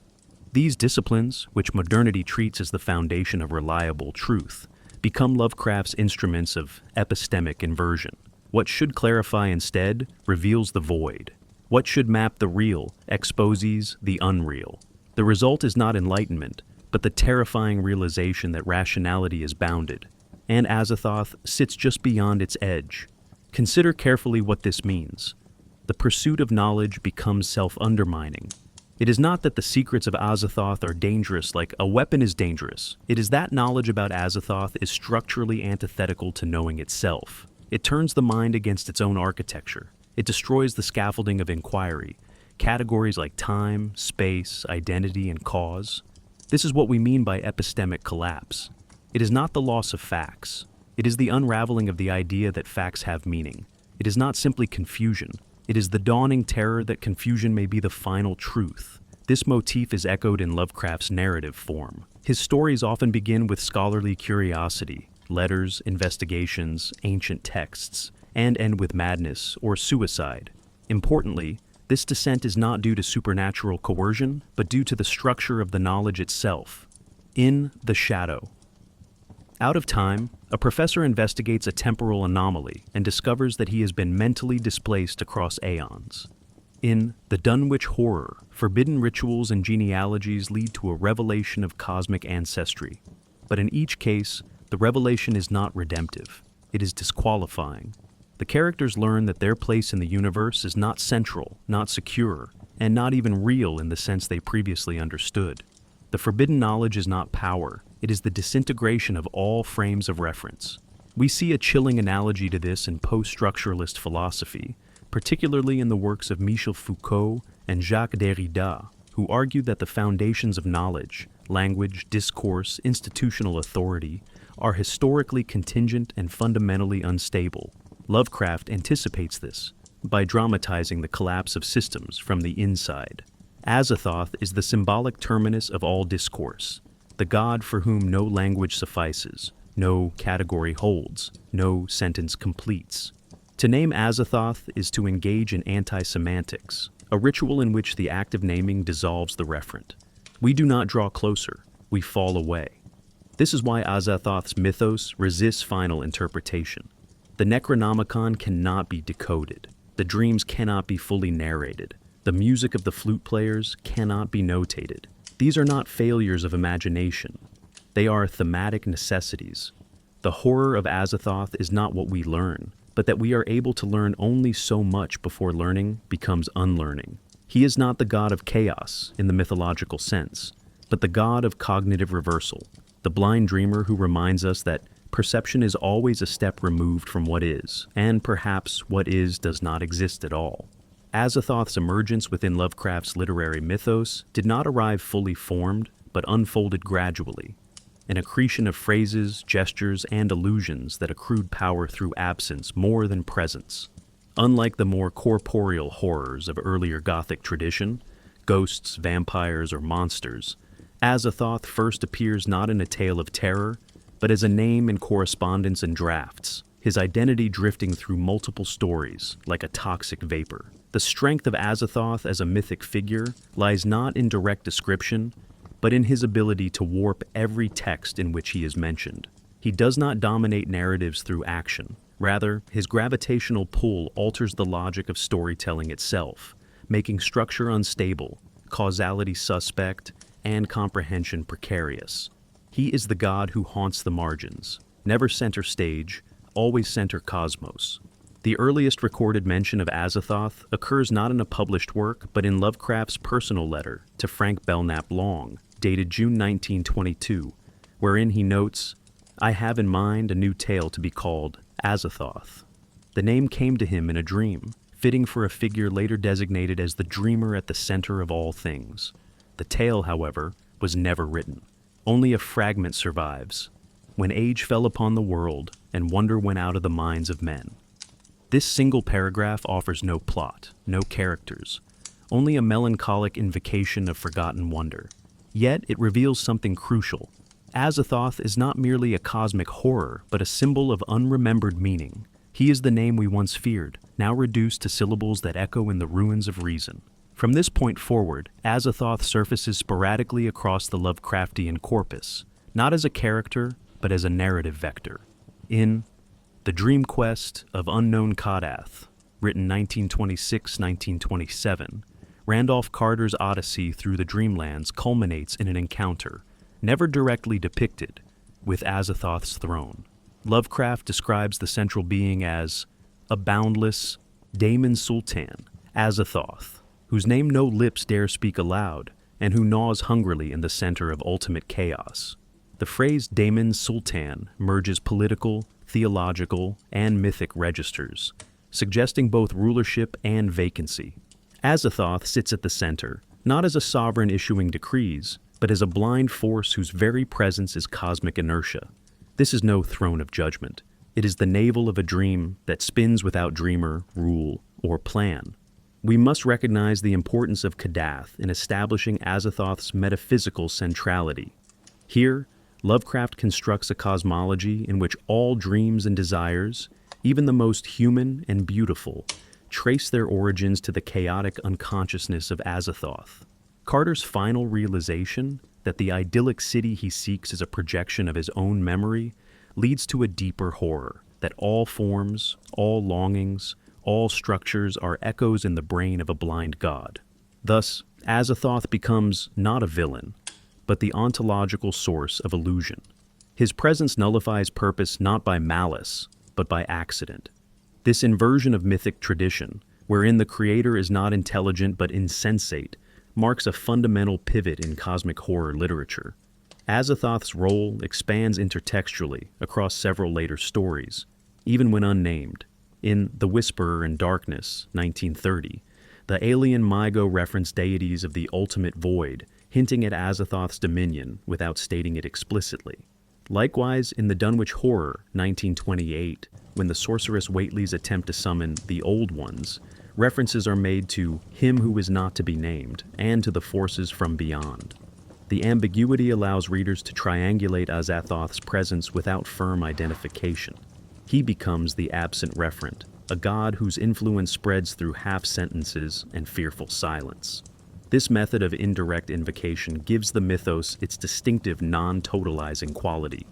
These disciplines, which modernity treats as the foundation of reliable truth, become Lovecraft's instruments of epistemic inversion. What should clarify instead reveals the void. What should map the real exposes the unreal. The result is not enlightenment, but the terrifying realization that rationality is bounded, and Azathoth sits just beyond its edge. Consider carefully what this means. The pursuit of knowledge becomes self-undermining. It is not that the secrets of Azathoth are dangerous like a weapon is dangerous. It is that knowledge about Azathoth is structurally antithetical to knowing itself. It turns the mind against its own architecture. It destroys the scaffolding of inquiry, categories like time, space, identity, and cause. This is what we mean by epistemic collapse. It is not the loss of facts. It is the unraveling of the idea that facts have meaning. It is not simply confusion. It is the dawning terror that confusion may be the final truth. This motif is echoed in Lovecraft's narrative form. His stories often begin with scholarly curiosity, letters, investigations, ancient texts, and end with madness or suicide. Importantly, this descent is not due to supernatural coercion, but due to the structure of the knowledge itself. In The Shadow. Out of time, a professor investigates a temporal anomaly and discovers that he has been mentally displaced across aeons. In The Dunwich Horror, forbidden rituals and genealogies lead to a revelation of cosmic ancestry. But in each case, the revelation is not redemptive. It is disqualifying. The characters learn that their place in the universe is not central, not secure, and not even real in the sense they previously understood. The forbidden knowledge is not power. It is the disintegration of all frames of reference. We see a chilling analogy to this in post-structuralist philosophy, particularly in the works of Michel Foucault and Jacques Derrida, who argue that the foundations of knowledge, language, discourse, institutional authority, are historically contingent and fundamentally unstable. Lovecraft anticipates this by dramatizing the collapse of systems from the inside. Azathoth is the symbolic terminus of all discourse, the god for whom no language suffices, No category holds, no sentence completes. To name Azathoth is to engage in anti-semantics, a ritual in which the act of naming dissolves the referent. We do not draw closer, we fall away. This is why Azathoth's mythos resists final interpretation. The Necronomicon cannot be decoded. The dreams cannot be fully narrated. The music of the flute players cannot be notated. These are not failures of imagination. They are thematic necessities. The horror of Azathoth is not what we learn, but that we are able to learn only so much before learning becomes unlearning. He is not the god of chaos in the mythological sense, but the god of cognitive reversal, the blind dreamer who reminds us that perception is always a step removed from what is, and perhaps what is does not exist at all. Azathoth's emergence within Lovecraft's literary mythos did not arrive fully formed, but unfolded gradually, an accretion of phrases, gestures, and allusions that accrued power through absence more than presence. Unlike the more corporeal horrors of earlier Gothic tradition, ghosts, vampires, or monsters, Azathoth first appears not in a tale of terror, but as a name in correspondence and drafts, his identity drifting through multiple stories like a toxic vapor. The strength of Azathoth as a mythic figure lies not in direct description, but in his ability to warp every text in which he is mentioned. He does not dominate narratives through action. Rather, his gravitational pull alters the logic of storytelling itself, making structure unstable, causality suspect, and comprehension precarious. He is the god who haunts the margins, never center stage, always center cosmos. The earliest recorded mention of Azathoth occurs not in a published work, but in Lovecraft's personal letter to Frank Belknap Long, dated June 1922, wherein he notes, "I have in mind a new tale to be called Azathoth." The name came to him in a dream, fitting for a figure later designated as the dreamer at the center of all things. The tale, however, was never written. Only a fragment survives, when age fell upon the world and wonder went out of the minds of men. This single paragraph offers no plot, no characters, only a melancholic invocation of forgotten wonder. Yet it reveals something crucial. Azathoth is not merely a cosmic horror, but a symbol of unremembered meaning. He is the name we once feared, now reduced to syllables that echo in the ruins of reason. From this point forward, Azathoth surfaces sporadically across the Lovecraftian corpus, not as a character, but as a narrative vector. In The Dream Quest of Unknown Kadath, written 1926-1927, Randolph Carter's odyssey through the Dreamlands culminates in an encounter, never directly depicted, with Azathoth's throne. Lovecraft describes the central being as a boundless daemon sultan, Azathoth, whose name no lips dare speak aloud, and who gnaws hungrily in the center of ultimate chaos. The phrase daemon sultan merges political, theological, and mythic registers, suggesting both rulership and vacancy. Azathoth sits at the center, not as a sovereign issuing decrees, but as a blind force whose very presence is cosmic inertia. This is no throne of judgment. It is the navel of a dream that spins without dreamer, rule, or plan. We must recognize the importance of Kadath in establishing Azathoth's metaphysical centrality. Here, Lovecraft constructs a cosmology in which all dreams and desires, even the most human and beautiful, trace their origins to the chaotic unconsciousness of Azathoth. Carter's final realization that the idyllic city he seeks is a projection of his own memory leads to a deeper horror, that all forms, all longings, all structures are echoes in the brain of a blind god. Thus, Azathoth becomes not a villain, but the ontological source of illusion. His presence nullifies purpose not by malice, but by accident. This inversion of mythic tradition, wherein the creator is not intelligent but insensate, marks a fundamental pivot in cosmic horror literature. Azathoth's role expands intertextually across several later stories, even when unnamed. In The Whisperer in Darkness, 1930, the alien Mygo referenced deities of the ultimate void, hinting at Azathoth's dominion without stating it explicitly. Likewise, in The Dunwich Horror, 1928, when the sorceress Whately's attempt to summon the Old Ones, references are made to him who is not to be named and to the forces from beyond. The ambiguity allows readers to triangulate Azathoth's presence without firm identification. He becomes the absent referent, a god whose influence spreads through half-sentences and fearful silence. This method of indirect invocation gives the mythos its distinctive non-totalizing quality.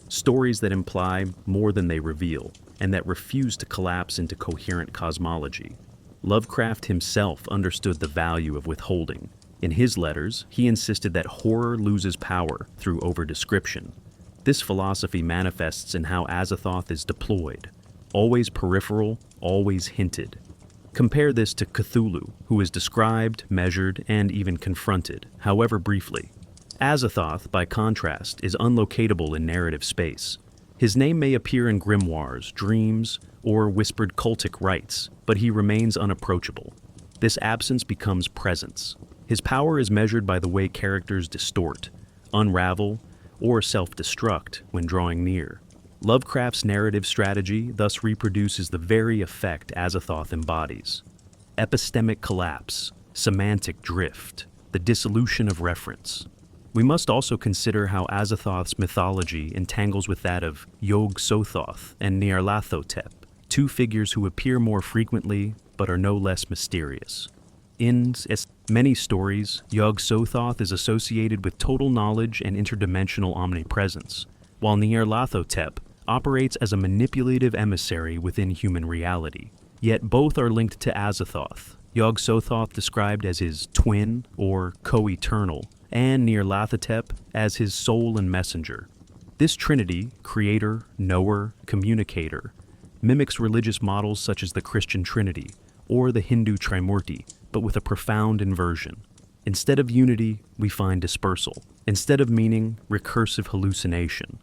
Stories that imply more than they reveal, and that refuse to collapse into coherent cosmology. Lovecraft himself understood the value of withholding. In his letters, he insisted that horror loses power through overdescription. This philosophy manifests in how Azathoth is deployed. Always peripheral, always hinted. Compare this to Cthulhu, who is described, measured, and even confronted, however briefly. Azathoth, by contrast, is unlocatable in narrative space. His name may appear in grimoires, dreams, or whispered cultic rites, but he remains unapproachable. This absence becomes presence. His power is measured by the way characters distort, unravel, or self-destruct when drawing near. Lovecraft's narrative strategy thus reproduces the very effect Azathoth embodies. Epistemic collapse, semantic drift, the dissolution of reference. We must also consider how Azathoth's mythology entangles with that of Yog-Sothoth and Nyarlathotep, two figures who appear more frequently but are no less mysterious. In many stories, Yog-Sothoth is associated with total knowledge and interdimensional omnipresence, while Nyarlathotep operates as a manipulative emissary within human reality. Yet both are linked to Azathoth, Yog-Sothoth described as his twin or co-eternal, and Nyarlathotep as his soul and messenger. This trinity, creator, knower, communicator, mimics religious models such as the Christian Trinity or the Hindu Trimurti, but with a profound inversion. Instead of unity, we find dispersal. Instead of meaning, recursive hallucination.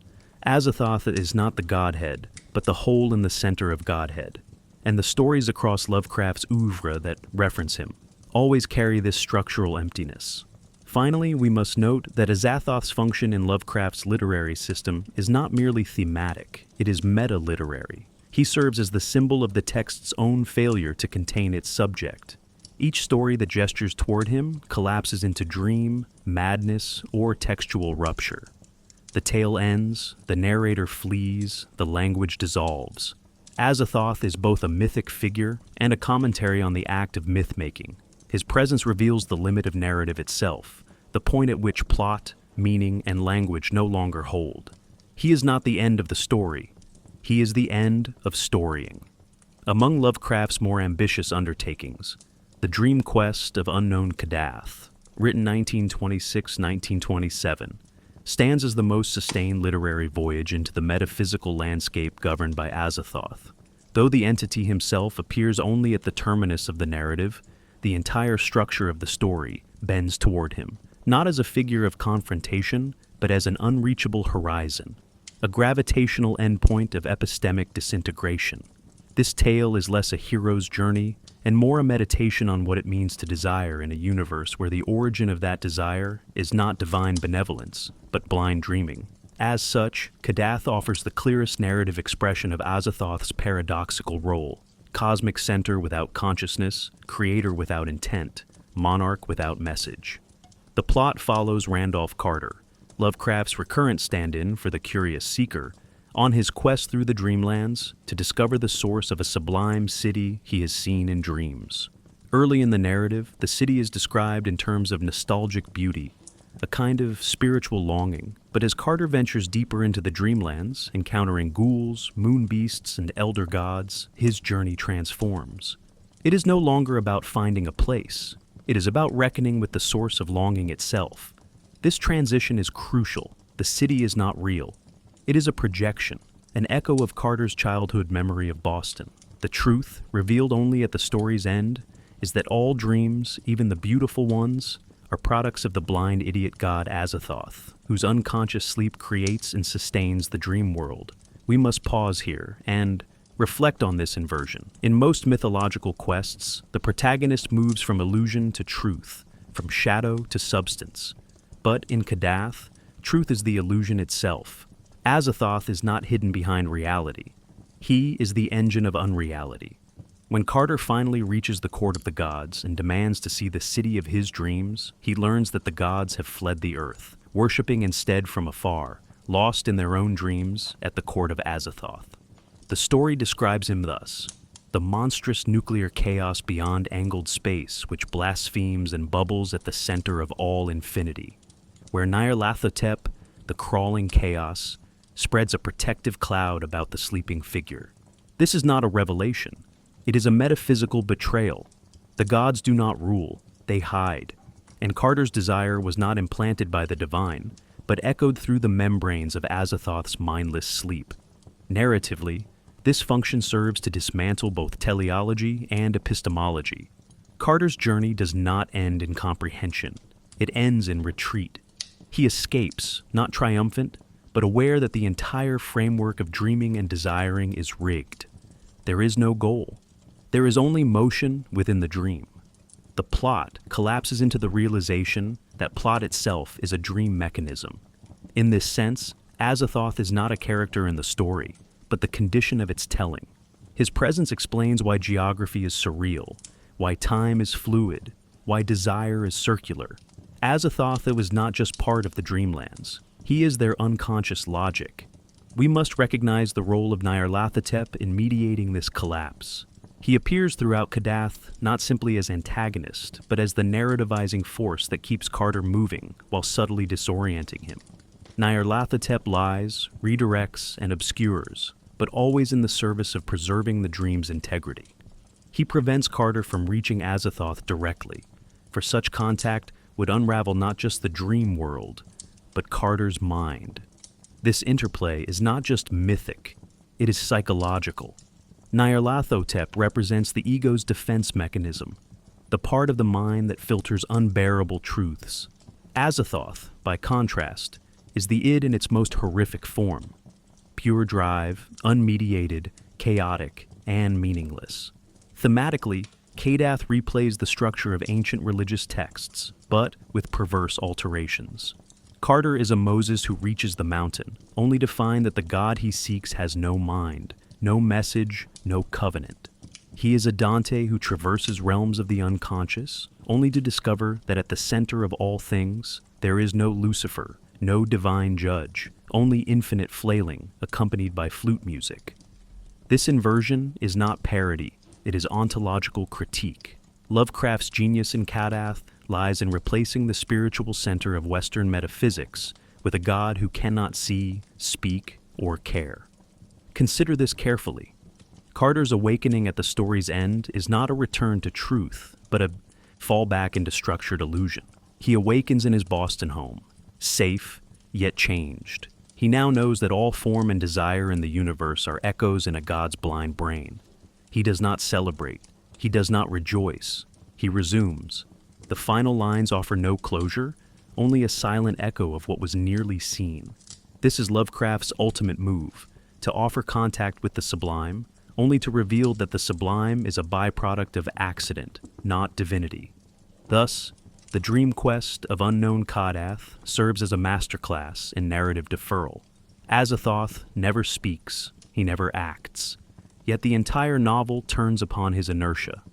Azathoth is not the Godhead, but the hole in the center of Godhead. And the stories across Lovecraft's oeuvre that reference him always carry this structural emptiness. Finally, we must note that Azathoth's function in Lovecraft's literary system is not merely thematic, it is meta-literary. He serves as the symbol of the text's own failure to contain its subject. Each story that gestures toward him collapses into dream, madness, or textual rupture. The tale ends, the narrator flees, the language dissolves. Azathoth is both a mythic figure and a commentary on the act of myth-making. His presence reveals the limit of narrative itself, the point at which plot, meaning, and language no longer hold. He is not the end of the story. He is the end of storying. Among Lovecraft's more ambitious undertakings, The Dream Quest of Unknown Kadath, written 1926-1927, stands as the most sustained literary voyage into the metaphysical landscape governed by Azathoth. Though the entity himself appears only at the terminus of the narrative, the entire structure of the story bends toward him, not as a figure of confrontation, but as an unreachable horizon, a gravitational endpoint of epistemic disintegration. This tale is less a hero's journey and more a meditation on what it means to desire in a universe where the origin of that desire is not divine benevolence, but blind dreaming. As such, Kadath offers the clearest narrative expression of Azathoth's paradoxical role: cosmic center without consciousness, creator without intent, monarch without message. The plot follows Randolph Carter, Lovecraft's recurrent stand-in for the curious seeker, on his quest through the dreamlands to discover the source of a sublime city he has seen in dreams. Early in the narrative, the city is described in terms of nostalgic beauty, a kind of spiritual longing, but as Carter ventures deeper into the dreamlands, encountering ghouls, moon beasts, and elder gods, his journey transforms. It is no longer about finding a place. It is about reckoning with the source of longing itself. This transition is crucial. The city is not real. It is a projection, an echo of Carter's childhood memory of Boston. The truth, revealed only at the story's end, is that all dreams, even the beautiful ones, are products of the blind idiot god Azathoth, whose unconscious sleep creates and sustains the dream world. We must pause here and reflect on this inversion. In most mythological quests, the protagonist moves from illusion to truth, from shadow to substance. But in Kadath, truth is the illusion itself. Azathoth is not hidden behind reality. He is the engine of unreality. When Carter finally reaches the court of the gods and demands to see the city of his dreams, he learns that the gods have fled the earth, worshipping instead from afar, lost in their own dreams at the court of Azathoth. The story describes him thus: the monstrous nuclear chaos beyond angled space which blasphemes and bubbles at the center of all infinity, where Nyarlathotep, the crawling chaos, spreads a protective cloud about the sleeping figure. This is not a revelation. It is a metaphysical betrayal. The gods do not rule, they hide. And Carter's desire was not implanted by the divine, but echoed through the membranes of Azathoth's mindless sleep. Narratively, this function serves to dismantle both teleology and epistemology. Carter's journey does not end in comprehension. It ends in retreat. He escapes, not triumphant, but aware that the entire framework of dreaming and desiring is rigged. There is no goal. There is only motion within the dream. The plot collapses into the realization that plot itself is a dream mechanism. In this sense, Azathoth is not a character in the story, but the condition of its telling. His presence explains why geography is surreal, why time is fluid, why desire is circular. Azathoth was not just part of the dreamlands. He is their unconscious logic. We must recognize the role of Nyarlathotep in mediating this collapse. He appears throughout Kadath not simply as antagonist, but as the narrativizing force that keeps Carter moving while subtly disorienting him. Nyarlathotep lies, redirects, and obscures, but always in the service of preserving the dream's integrity. He prevents Carter from reaching Azathoth directly, for such contact would unravel not just the dream world, but Carter's mind. This interplay is not just mythic, it is psychological. Nyarlathotep represents the ego's defense mechanism, the part of the mind that filters unbearable truths. Azathoth, by contrast, is the id in its most horrific form: pure drive, unmediated, chaotic, and meaningless. Thematically, Kadath replays the structure of ancient religious texts, but with perverse alterations. Carter is a Moses who reaches the mountain, only to find that the God he seeks has no mind, no message, no covenant. He is a Dante who traverses realms of the unconscious, only to discover that at the center of all things, there is no Lucifer, no divine judge, only infinite flailing, accompanied by flute music. This inversion is not parody, it is ontological critique. Lovecraft's genius in Kadath lies in replacing the spiritual center of Western metaphysics with a God who cannot see, speak, or care. Consider this carefully. Carter's awakening at the story's end is not a return to truth, but a fallback into structured illusion. He awakens in his Boston home, safe, yet changed. He now knows that all form and desire in the universe are echoes in a God's blind brain. He does not celebrate. He does not rejoice. He resumes. The final lines offer no closure, only a silent echo of what was nearly seen. This is Lovecraft's ultimate move, to offer contact with the sublime, only to reveal that the sublime is a byproduct of accident, not divinity. Thus, the dream quest of unknown Kadath serves as a masterclass in narrative deferral. Azathoth never speaks, he never acts. Yet the entire novel turns upon his inertia.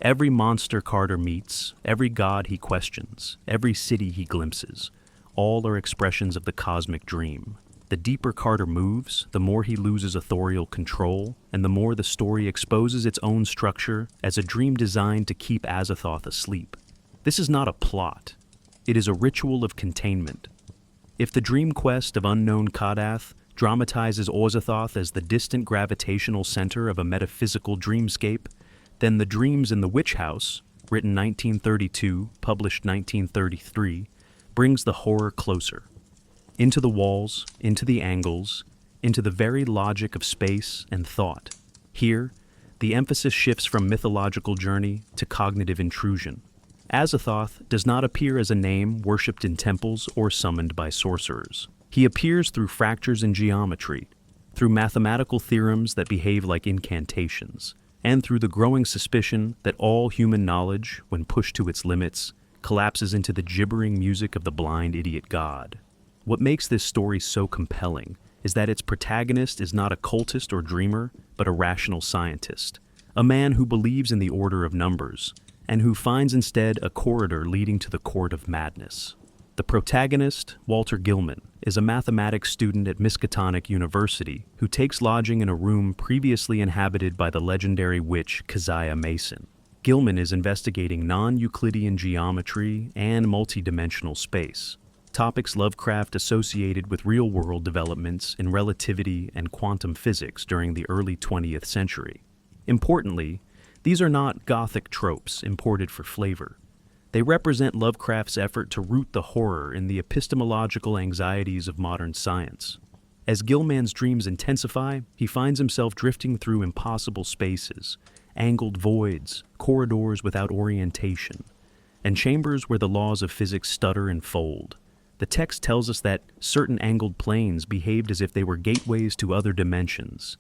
Every monster Carter meets, every god he questions, every city he glimpses, all are expressions of the cosmic dream. The deeper Carter moves, the more he loses authorial control, and the more the story exposes its own structure as a dream designed to keep Azathoth asleep. This is not a plot. It is a ritual of containment. If the dream quest of unknown Kadath dramatizes Azathoth as the distant gravitational center of a metaphysical dreamscape, then The Dreams in the Witch House, written 1932, published 1933, brings the horror closer. Into the walls, into the angles, into the very logic of space and thought. Here, the emphasis shifts from mythological journey to cognitive intrusion. Azathoth does not appear as a name worshipped in temples or summoned by sorcerers. He appears through fractures in geometry, through mathematical theorems that behave like incantations, and through the growing suspicion that all human knowledge, when pushed to its limits, collapses into the gibbering music of the blind idiot god. What makes this story so compelling is that its protagonist is not a cultist or dreamer, but a rational scientist, a man who believes in the order of numbers, and who finds instead a corridor leading to the court of madness. The protagonist, Walter Gilman, is a mathematics student at Miskatonic University who takes lodging in a room previously inhabited by the legendary witch Keziah Mason. Gilman is investigating non-Euclidean geometry and multidimensional space, topics Lovecraft associated with real-world developments in relativity and quantum physics during the early 20th century. Importantly, these are not Gothic tropes imported for flavor. They represent Lovecraft's effort to root the horror in the epistemological anxieties of modern science. As Gilman's dreams intensify, he finds himself drifting through impossible spaces, angled voids, corridors without orientation, and chambers where the laws of physics stutter and fold. The text tells us that certain angled planes behaved as if they were gateways to other dimensions,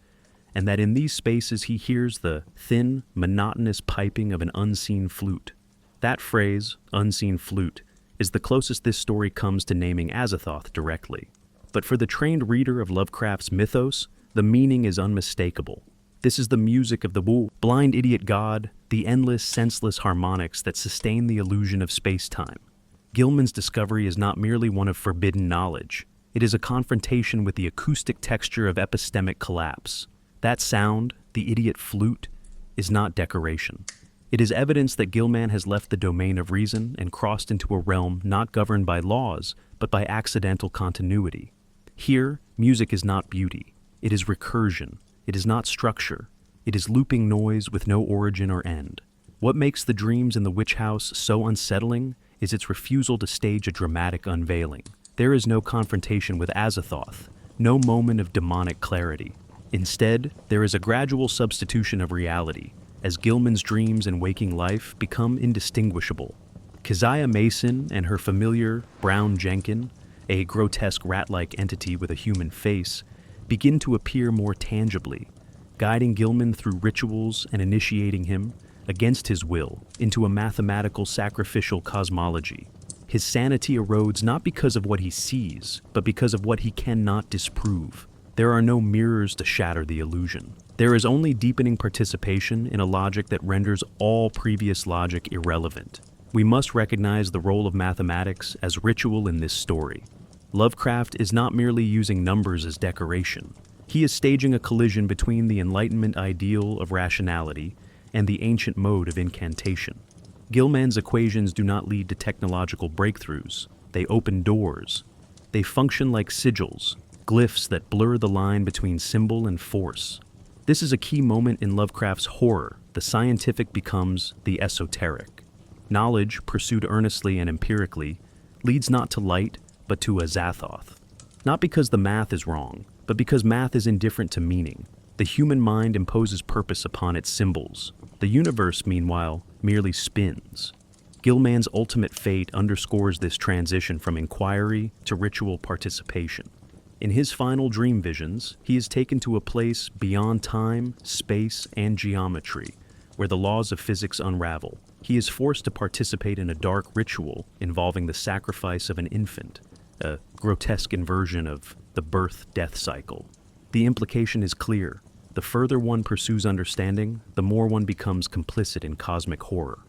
and that in these spaces he hears the thin, monotonous piping of an unseen flute. That phrase, unseen flute, is the closest this story comes to naming Azathoth directly. But for the trained reader of Lovecraft's mythos, the meaning is unmistakable. This is the music of the blind idiot god, the endless, senseless harmonics that sustain the illusion of space-time. Gilman's discovery is not merely one of forbidden knowledge. It is a confrontation with the acoustic texture of epistemic collapse. That sound, the idiot flute, is not decoration. It is evidence that Gilman has left the domain of reason and crossed into a realm not governed by laws, but by accidental continuity. Here, music is not beauty. It is recursion. It is not structure. It is looping noise with no origin or end. What makes the dreams in the witch house so unsettling is its refusal to stage a dramatic unveiling. There is no confrontation with Azathoth, no moment of demonic clarity. Instead, there is a gradual substitution of reality, as Gilman's dreams and waking life become indistinguishable. Keziah Mason and her familiar Brown Jenkin, a grotesque rat-like entity with a human face, begin to appear more tangibly, guiding Gilman through rituals and initiating him, against his will, into a mathematical sacrificial cosmology. His sanity erodes not because of what he sees, but because of what he cannot disprove. There are no mirrors to shatter the illusion. There is only deepening participation in a logic that renders all previous logic irrelevant. We must recognize the role of mathematics as ritual in this story. Lovecraft is not merely using numbers as decoration. He is staging a collision between the Enlightenment ideal of rationality and the ancient mode of incantation. Gilman's equations do not lead to technological breakthroughs. They open doors. They function like sigils, glyphs that blur the line between symbol and force. This is a key moment in Lovecraft's horror. The scientific becomes the esoteric. Knowledge, pursued earnestly and empirically, leads not to light, but to Azathoth. Not because the math is wrong, but because math is indifferent to meaning. The human mind imposes purpose upon its symbols. The universe, meanwhile, merely spins. Gilman's ultimate fate underscores this transition from inquiry to ritual participation. In his final dream visions, he is taken to a place beyond time, space, and geometry, where the laws of physics unravel. He is forced to participate in a dark ritual involving the sacrifice of an infant, a grotesque inversion of the birth-death cycle. The implication is clear. The further one pursues understanding, the more one becomes complicit in cosmic horror.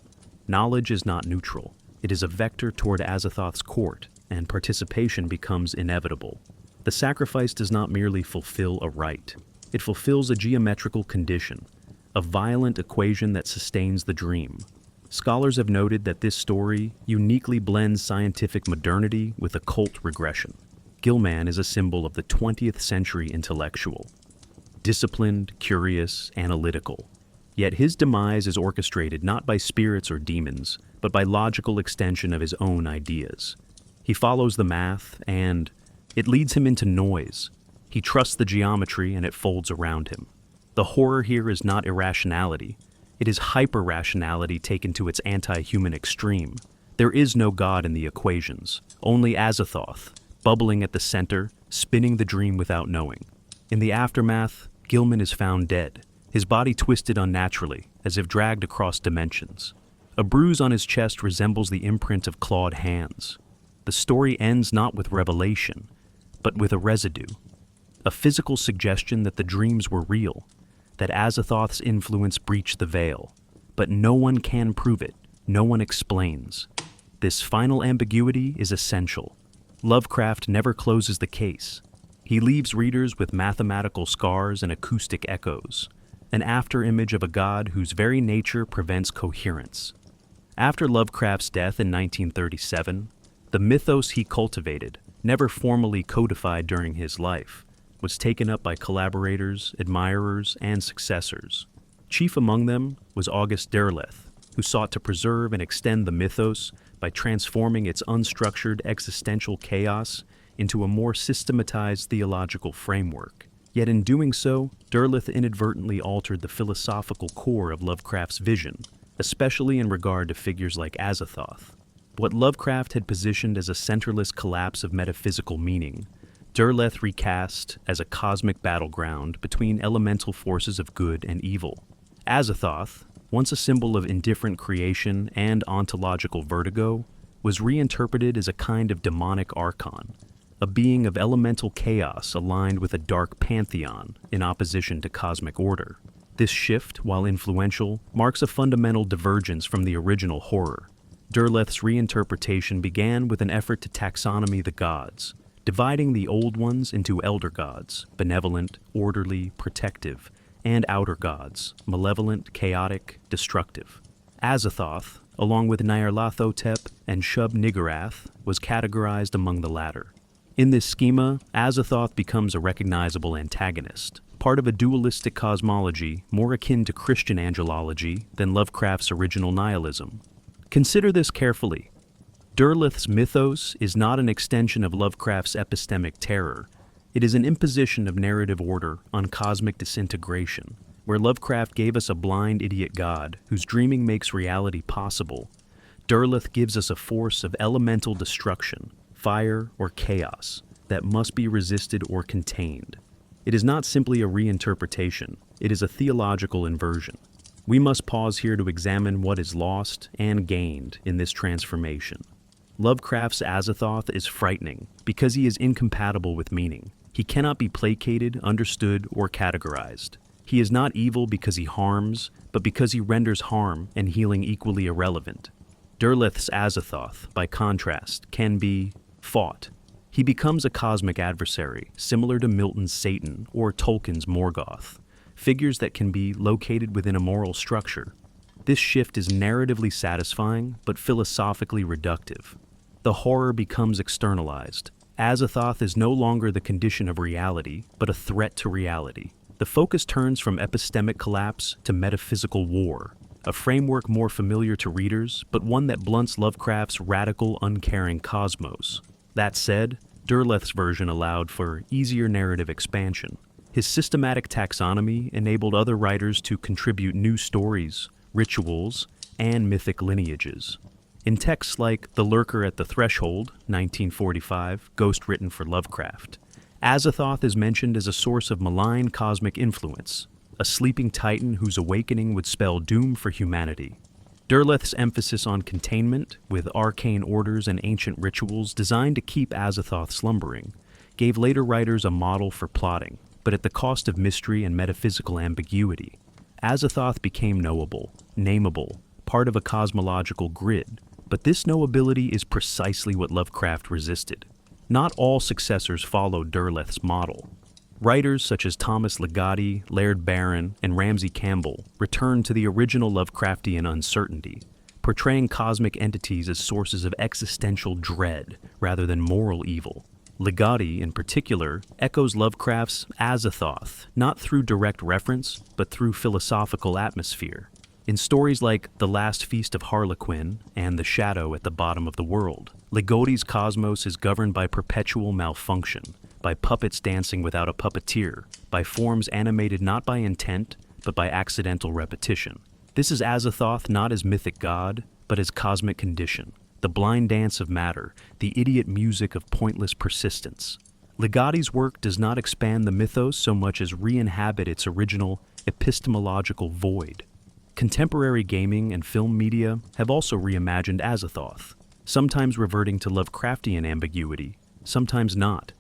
Knowledge is not neutral. It is a vector toward Azathoth's court, and participation becomes inevitable. The sacrifice does not merely fulfill a rite. It fulfills a geometrical condition, a violent equation that sustains the dream. Scholars have noted that this story uniquely blends scientific modernity with occult regression. Gilman is a symbol of the 20th century intellectual. Disciplined, curious, analytical. Yet his demise is orchestrated not by spirits or demons, but by logical extension of his own ideas. He follows the math, and it leads him into noise. He trusts the geometry, and it folds around him. The horror here is not irrationality. It is hyper-rationality taken to its anti-human extreme. There is no God in the equations, only Azathoth, bubbling at the center, spinning the dream without knowing. In the aftermath, Gilman is found dead, his body twisted unnaturally, as if dragged across dimensions. A bruise on his chest resembles the imprint of clawed hands. The story ends not with revelation, but with a residue, a physical suggestion that the dreams were real, that Azathoth's influence breached the veil, but no one can prove it, no one explains. This final ambiguity is essential. Lovecraft never closes the case. He leaves readers with mathematical scars and acoustic echoes, an afterimage of a god whose very nature prevents coherence. After Lovecraft's death in 1937, the mythos he cultivated, never formally codified during his life, was taken up by collaborators, admirers, and successors. Chief among them was August Derleth, who sought to preserve and extend the mythos by transforming its unstructured existential chaos into a more systematized theological framework. Yet in doing so, Derleth inadvertently altered the philosophical core of Lovecraft's vision, especially in regard to figures like Azathoth. What Lovecraft had positioned as a centerless collapse of metaphysical meaning, Derleth recast as a cosmic battleground between elemental forces of good and evil. Azathoth, once a symbol of indifferent creation and ontological vertigo, was reinterpreted as a kind of demonic archon, a being of elemental chaos aligned with a dark pantheon in opposition to cosmic order. This shift, while influential, marks a fundamental divergence from the original horror. Derleth's reinterpretation began with an effort to taxonomy the gods, dividing the old ones into elder gods, benevolent, orderly, protective, and outer gods, malevolent, chaotic, destructive. Azathoth, along with Nyarlathotep and Shub-Niggurath, was categorized among the latter. In this schema, Azathoth becomes a recognizable antagonist, part of a dualistic cosmology more akin to Christian angelology than Lovecraft's original nihilism. Consider this carefully. Derleth's mythos is not an extension of Lovecraft's epistemic terror. It is an imposition of narrative order on cosmic disintegration, where Lovecraft gave us a blind idiot god whose dreaming makes reality possible. Derleth gives us a force of elemental destruction, fire or chaos, that must be resisted or contained. It is not simply a reinterpretation, it is a theological inversion. We must pause here to examine what is lost and gained in this transformation. Lovecraft's Azathoth is frightening because he is incompatible with meaning. He cannot be placated, understood, or categorized. He is not evil because he harms, but because he renders harm and healing equally irrelevant. Derleth's Azathoth, by contrast, can be fought. He becomes a cosmic adversary, similar to Milton's Satan or Tolkien's Morgoth, figures that can be located within a moral structure. This shift is narratively satisfying, but philosophically reductive. The horror becomes externalized. Azathoth is no longer the condition of reality, but a threat to reality. The focus turns from epistemic collapse to metaphysical war, a framework more familiar to readers, but one that blunts Lovecraft's radical, uncaring cosmos. That said, Derleth's version allowed for easier narrative expansion. His systematic taxonomy enabled other writers to contribute new stories, rituals, and mythic lineages. In texts like The Lurker at the Threshold, 1945, ghost written for Lovecraft, Azathoth is mentioned as a source of malign cosmic influence, a sleeping titan whose awakening would spell doom for humanity. Derleth's emphasis on containment, with arcane orders and ancient rituals designed to keep Azathoth slumbering, gave later writers a model for plotting, but at the cost of mystery and metaphysical ambiguity. Azathoth became knowable, nameable, part of a cosmological grid, but this knowability is precisely what Lovecraft resisted. Not all successors followed Derleth's model. Writers such as Thomas Ligotti, Laird Barron, and Ramsey Campbell returned to the original Lovecraftian uncertainty, portraying cosmic entities as sources of existential dread rather than moral evil. Ligotti, in particular, echoes Lovecraft's Azathoth, not through direct reference, but through philosophical atmosphere. In stories like The Last Feast of Harlequin and The Shadow at the Bottom of the World, Ligotti's cosmos is governed by perpetual malfunction, by puppets dancing without a puppeteer, by forms animated not by intent, but by accidental repetition. This is Azathoth not as mythic god, but as cosmic condition, the blind dance of matter, the idiot music of pointless persistence. Ligotti's work does not expand the mythos so much as re-inhabit its original epistemological void. Contemporary gaming and film media have also reimagined Azathoth, sometimes reverting to Lovecraftian ambiguity, sometimes not.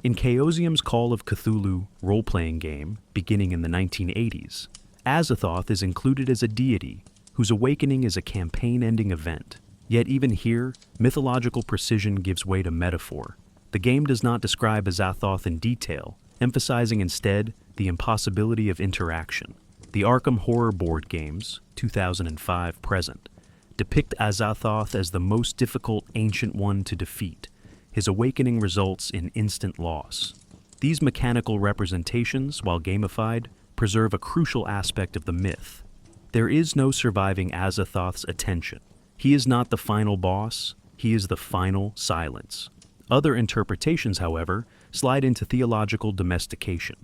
In Chaosium's Call of Cthulhu role-playing game, beginning in the 1980s, Azathoth is included as a deity whose awakening is a campaign-ending event. Yet even here, mythological precision gives way to metaphor. The game does not describe Azathoth in detail, emphasizing instead the impossibility of interaction. The Arkham Horror board games, 2005 present, depict Azathoth as the most difficult ancient one to defeat. His awakening results in instant loss. These mechanical representations, while gamified, preserve a crucial aspect of the myth. There is no surviving Azathoth's attention. He is not the final boss, he is the final silence. Other interpretations, however, slide into theological domestication.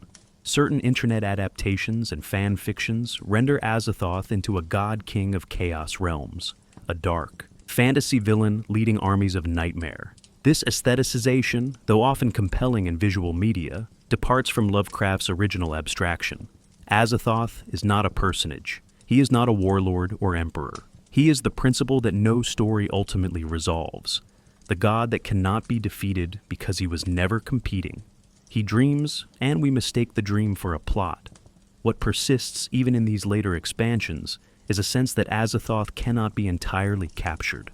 Certain internet adaptations and fan fictions render Azathoth into a god-king of chaos realms, a dark, fantasy villain leading armies of nightmare. This aestheticization, though often compelling in visual media, departs from Lovecraft's original abstraction. Azathoth is not a personage. He is not a warlord or emperor. He is the principle that no story ultimately resolves, the god that cannot be defeated because he was never competing. He dreams, and we mistake the dream for a plot. What persists even in these later expansions is a sense that Azathoth cannot be entirely captured.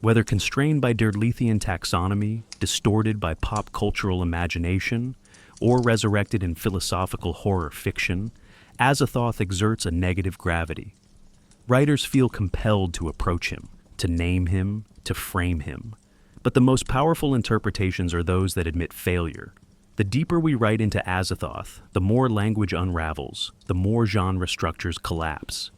Whether constrained by Derlethian taxonomy, distorted by pop cultural imagination, or resurrected in philosophical horror fiction, Azathoth exerts a negative gravity. Writers feel compelled to approach him, to name him, to frame him. But the most powerful interpretations are those that admit failure. The deeper we write into Azathoth, the more language unravels, the more genre structures collapse.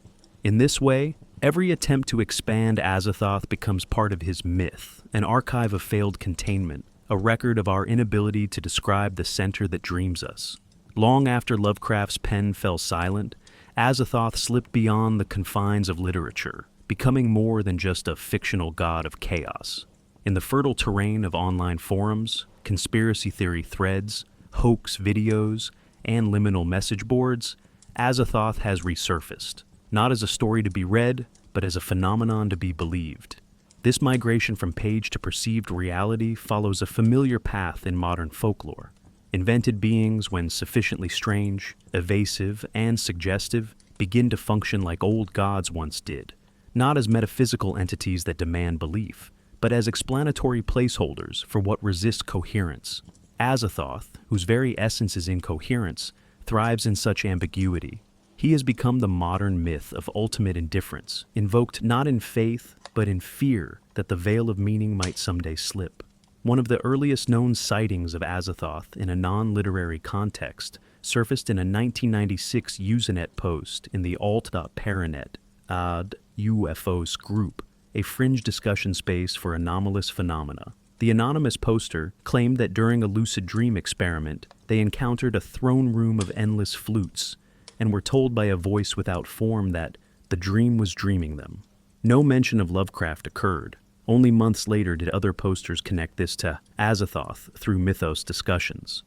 In this way, every attempt to expand Azathoth becomes part of his myth, an archive of failed containment, a record of our inability to describe the center that dreams us. Long after Lovecraft's pen fell silent, Azathoth slipped beyond the confines of literature, becoming more than just a fictional god of chaos. In the fertile terrain of online forums, conspiracy theory threads, hoax videos, and liminal message boards, Azathoth has resurfaced, not as a story to be read, but as a phenomenon to be believed. This migration from page to perceived reality follows a familiar path in modern folklore. Invented beings, when sufficiently strange, evasive, and suggestive, begin to function like old gods once did, not as metaphysical entities that demand belief, but as explanatory placeholders for what resists coherence. Azathoth, whose very essence is incoherence, thrives in such ambiguity. He has become the modern myth of ultimate indifference, invoked not in faith, but in fear that the veil of meaning might someday slip. One of the earliest known sightings of Azathoth in a non-literary context surfaced in a 1996 Usenet post in the alt.paranet ad UFOs group, a fringe discussion space for anomalous phenomena. The anonymous poster claimed that during a lucid dream experiment, they encountered a throne room of endless flutes, and were told by a voice without form that the dream was dreaming them. No mention of Lovecraft occurred. Only months later did other posters connect this to Azathoth through mythos discussions.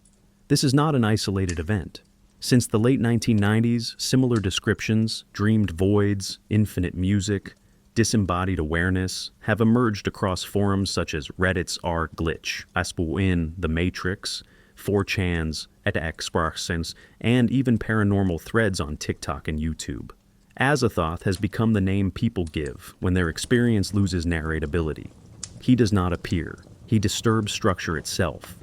This is not an isolated event. Since the late 1990s, similar descriptions, dreamed voids, infinite music, disembodied awareness, have emerged across forums such as Reddit's r/glitch, in The Matrix, 4chan's @expressens, and even paranormal threads on TikTok and YouTube. Azathoth has become the name people give when their experience loses narratability. He does not appear. He disturbs structure itself.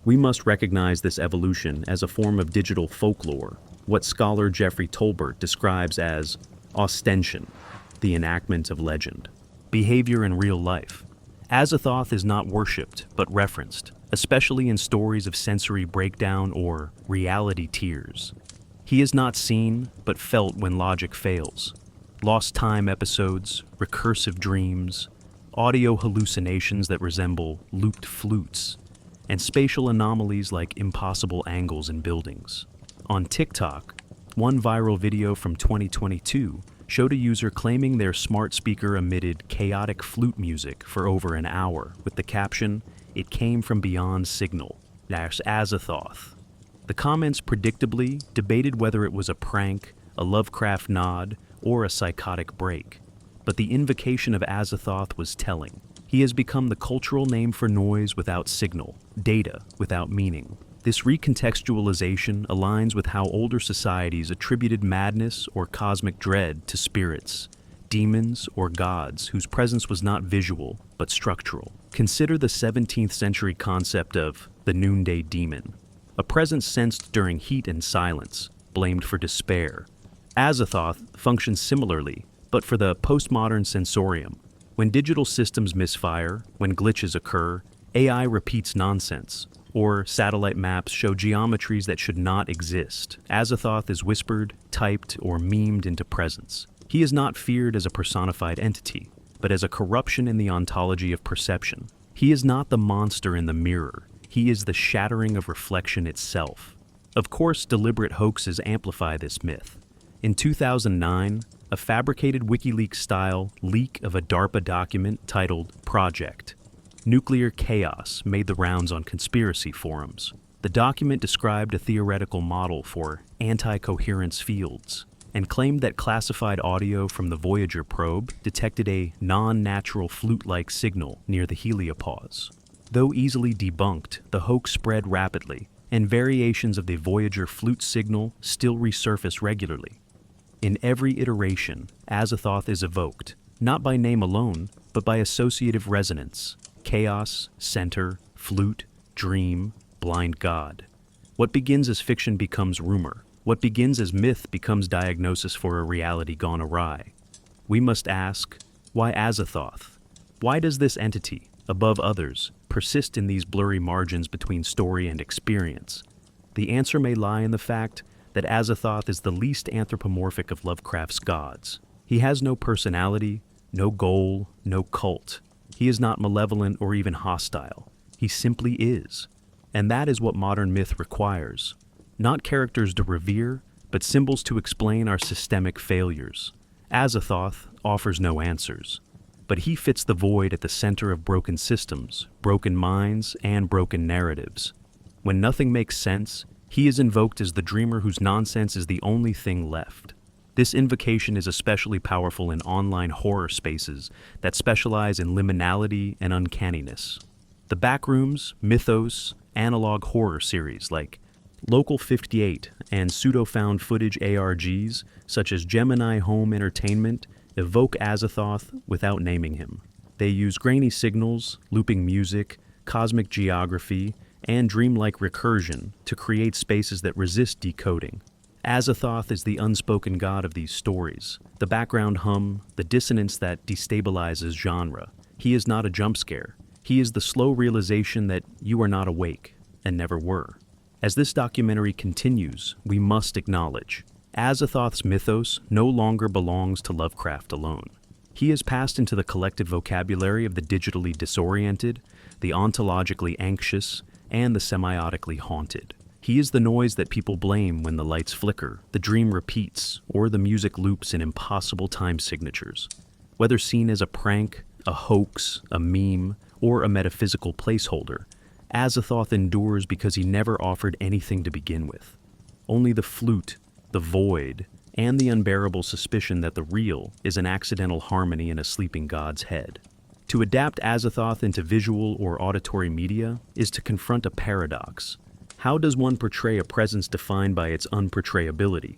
We must recognize this evolution as a form of digital folklore, what scholar Jeffrey Tolbert describes as ostension, the enactment of legend. Behavior in real life. Azathoth is not worshipped, but referenced, especially in stories of sensory breakdown or reality tears. He is not seen, but felt when logic fails. Lost time episodes, recursive dreams, audio hallucinations that resemble looped flutes, and spatial anomalies like impossible angles in buildings. On TikTok, one viral video from 2022 showed a user claiming their smart speaker emitted chaotic flute music for over an hour with the caption, "It came from beyond signal, Azathoth." The comments predictably debated whether it was a prank, a Lovecraft nod, or a psychotic break. But the invocation of Azathoth was telling. He has become the cultural name for noise without signal, data without meaning. This recontextualization aligns with how older societies attributed madness or cosmic dread to spirits, demons, or gods whose presence was not visual but structural. Consider the 17th century concept of the noonday demon, a presence sensed during heat and silence, blamed for despair. Azathoth functions similarly, but for the postmodern sensorium. When digital systems misfire, when glitches occur, AI repeats nonsense, or satellite maps show geometries that should not exist. Azathoth is whispered, typed, or memed into presence. He is not feared as a personified entity, but as a corruption in the ontology of perception. He is not the monster in the mirror. He is the shattering of reflection itself. Of course, deliberate hoaxes amplify this myth. In 2009, a fabricated WikiLeaks-style leak of a DARPA document titled Project Nuclear Chaos made the rounds on conspiracy forums. The document described a theoretical model for anti-coherence fields and claimed that classified audio from the Voyager probe detected a non-natural flute-like signal near the heliopause. Though easily debunked, the hoax spread rapidly, and variations of the Voyager flute signal still resurface regularly. In every iteration, Azathoth is evoked, not by name alone, but by associative resonance: chaos, center, flute, dream, blind god. What begins as fiction becomes rumor. What begins as myth becomes diagnosis for a reality gone awry. We must ask, why Azathoth? Why does this entity, above others, persist in these blurry margins between story and experience? The answer may lie in the fact that Azathoth is the least anthropomorphic of Lovecraft's gods. He has no personality, no goal, no cult. He is not malevolent or even hostile. He simply is. And that is what modern myth requires. Not characters to revere, but symbols to explain our systemic failures. Azathoth offers no answers, but he fits the void at the center of broken systems, broken minds, and broken narratives. When nothing makes sense, he is invoked as the dreamer whose nonsense is the only thing left. This invocation is especially powerful in online horror spaces that specialize in liminality and uncanniness. The Backrooms, Mythos, analog horror series like Local 58 and pseudo-found footage ARGs such as Gemini Home Entertainment evoke Azathoth without naming him. They use grainy signals, looping music, cosmic geography, and dreamlike recursion to create spaces that resist decoding. Azathoth is the unspoken god of these stories, the background hum, the dissonance that destabilizes genre. He is not a jump scare. He is the slow realization that you are not awake, and never were. As this documentary continues, we must acknowledge, Azathoth's mythos no longer belongs to Lovecraft alone. He has passed into the collective vocabulary of the digitally disoriented, the ontologically anxious, and the semiotically haunted. He is the noise that people blame when the lights flicker, the dream repeats, or the music loops in impossible time signatures. Whether seen as a prank, a hoax, a meme, or a metaphysical placeholder, Azathoth endures because he never offered anything to begin with. Only the flute, the void, and the unbearable suspicion that the real is an accidental harmony in a sleeping god's head. To adapt Azathoth into visual or auditory media is to confront a paradox. How does one portray a presence defined by its unportrayability?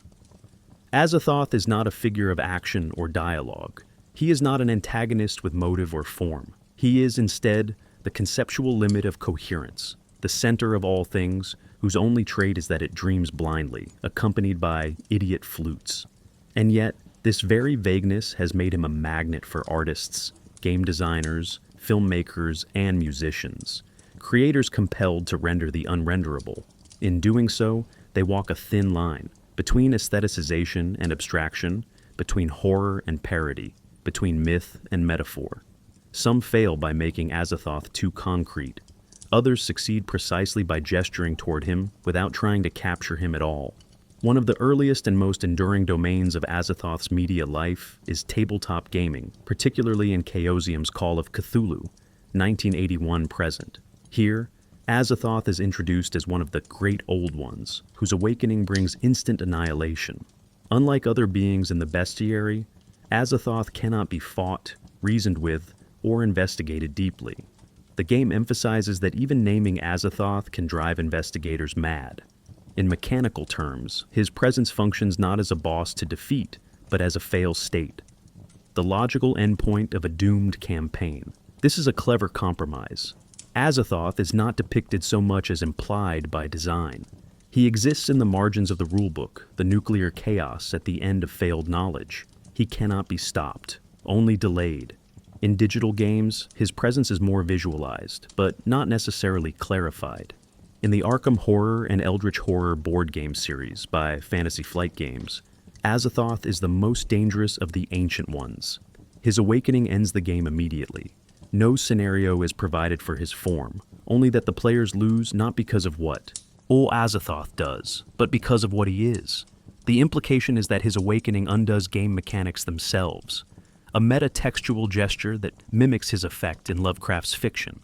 Azathoth is not a figure of action or dialogue. He is not an antagonist with motive or form. He is, instead, the conceptual limit of coherence, the center of all things, whose only trait is that it dreams blindly, accompanied by idiot flutes. And yet, this very vagueness has made him a magnet for artists, game designers, filmmakers, and musicians. Creators compelled to render the unrenderable. In doing so, they walk a thin line between aestheticization and abstraction, between horror and parody, between myth and metaphor. Some fail by making Azathoth too concrete. Others succeed precisely by gesturing toward him without trying to capture him at all. One of the earliest and most enduring domains of Azathoth's media life is tabletop gaming, particularly in Chaosium's Call of Cthulhu, 1981 present. Here, Azathoth is introduced as one of the great old ones, whose awakening brings instant annihilation. Unlike other beings in the bestiary, Azathoth cannot be fought, reasoned with, or investigated deeply. The game emphasizes that even naming Azathoth can drive investigators mad. In mechanical terms, his presence functions not as a boss to defeat, but as a fail state, the logical endpoint of a doomed campaign. This is a clever compromise. Azathoth is not depicted so much as implied by design. He exists in the margins of the rulebook, the nuclear chaos at the end of failed knowledge. He cannot be stopped, only delayed. In digital games, his presence is more visualized, but not necessarily clarified. In the Arkham Horror and Eldritch Horror board game series by Fantasy Flight Games, Azathoth is the most dangerous of the Ancient Ones. His awakening ends the game immediately. No scenario is provided for his form, only that the players lose not because of what Azathoth does, but because of what he is. The implication is that his awakening undoes game mechanics themselves, a meta-textual gesture that mimics his effect in Lovecraft's fiction.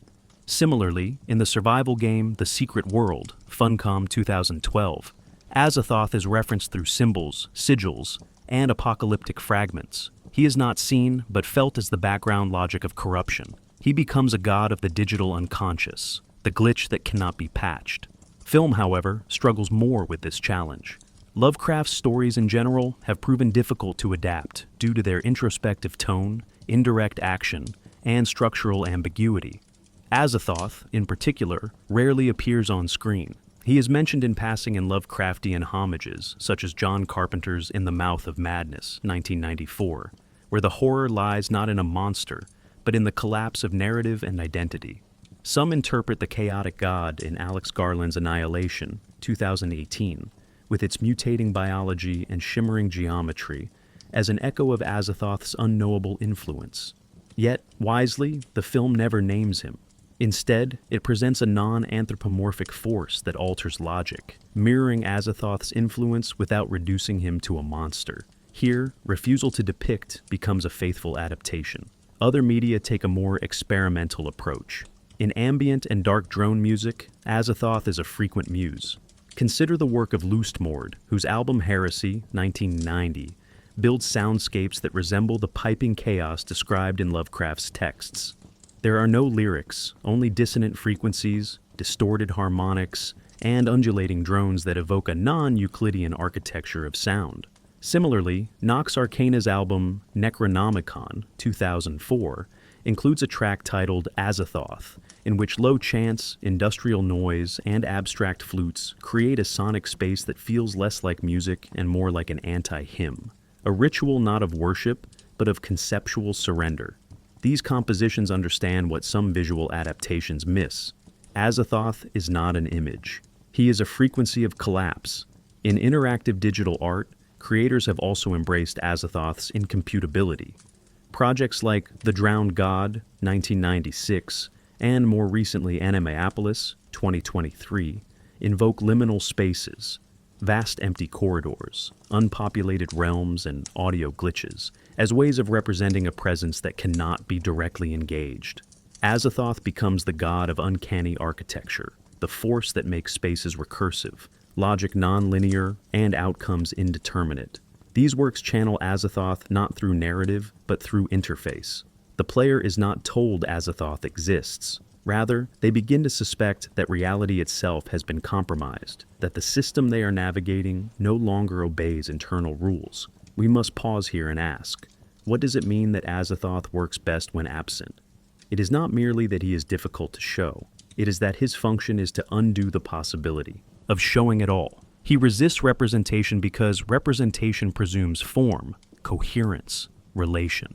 Similarly, in the survival game The Secret World, Funcom 2012, Azathoth is referenced through symbols, sigils, and apocalyptic fragments. He is not seen, but felt as the background logic of corruption. He becomes a god of the digital unconscious, the glitch that cannot be patched. Film, however, struggles more with this challenge. Lovecraft's stories in general have proven difficult to adapt due to their introspective tone, indirect action, and structural ambiguity. Azathoth, in particular, rarely appears on screen. He is mentioned in passing in Lovecraftian homages, such as John Carpenter's In the Mouth of Madness, 1994, where the horror lies not in a monster, but in the collapse of narrative and identity. Some interpret the chaotic god in Alex Garland's Annihilation, 2018, with its mutating biology and shimmering geometry, as an echo of Azathoth's unknowable influence. Yet, wisely, the film never names him. Instead, it presents a non-anthropomorphic force that alters logic, mirroring Azathoth's influence without reducing him to a monster. Here, refusal to depict becomes a faithful adaptation. Other media take a more experimental approach. In ambient and dark drone music, Azathoth is a frequent muse. Consider the work of Lustmord, whose album Heresy, 1990, builds soundscapes that resemble the piping chaos described in Lovecraft's texts. There are no lyrics, only dissonant frequencies, distorted harmonics, and undulating drones that evoke a non-Euclidean architecture of sound. Similarly, Nox Arcana's album Necronomicon, 2004, includes a track titled Azathoth, in which low chants, industrial noise, and abstract flutes create a sonic space that feels less like music and more like an anti-hymn. A ritual not of worship, but of conceptual surrender. These compositions understand what some visual adaptations miss. Azathoth is not an image. He is a frequency of collapse. In interactive digital art, creators have also embraced Azathoth's incomputability. Projects like The Drowned God, 1996, and more recently Animeapolis, 2023, invoke liminal spaces, vast empty corridors, unpopulated realms, and audio glitches, as ways of representing a presence that cannot be directly engaged. Azathoth becomes the god of uncanny architecture, the force that makes spaces recursive, logic non-linear, and outcomes indeterminate. These works channel Azathoth not through narrative, but through interface. The player is not told Azathoth exists. Rather, they begin to suspect that reality itself has been compromised, that the system they are navigating no longer obeys internal rules. We must pause here and ask, what does it mean that Azathoth works best when absent? It is not merely that he is difficult to show. It is that his function is to undo the possibility of showing it all. He resists representation because representation presumes form, coherence, relation.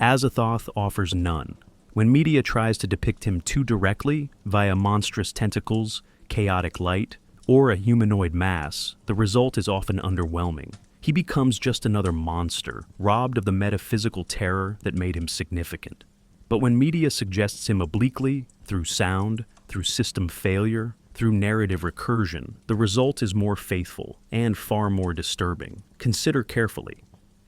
Azathoth offers none. When media tries to depict him too directly, via monstrous tentacles, chaotic light, or a humanoid mass, the result is often underwhelming. He becomes just another monster, robbed of the metaphysical terror that made him significant. But when media suggests him obliquely, through sound, through system failure, through narrative recursion, the result is more faithful and far more disturbing. Consider carefully.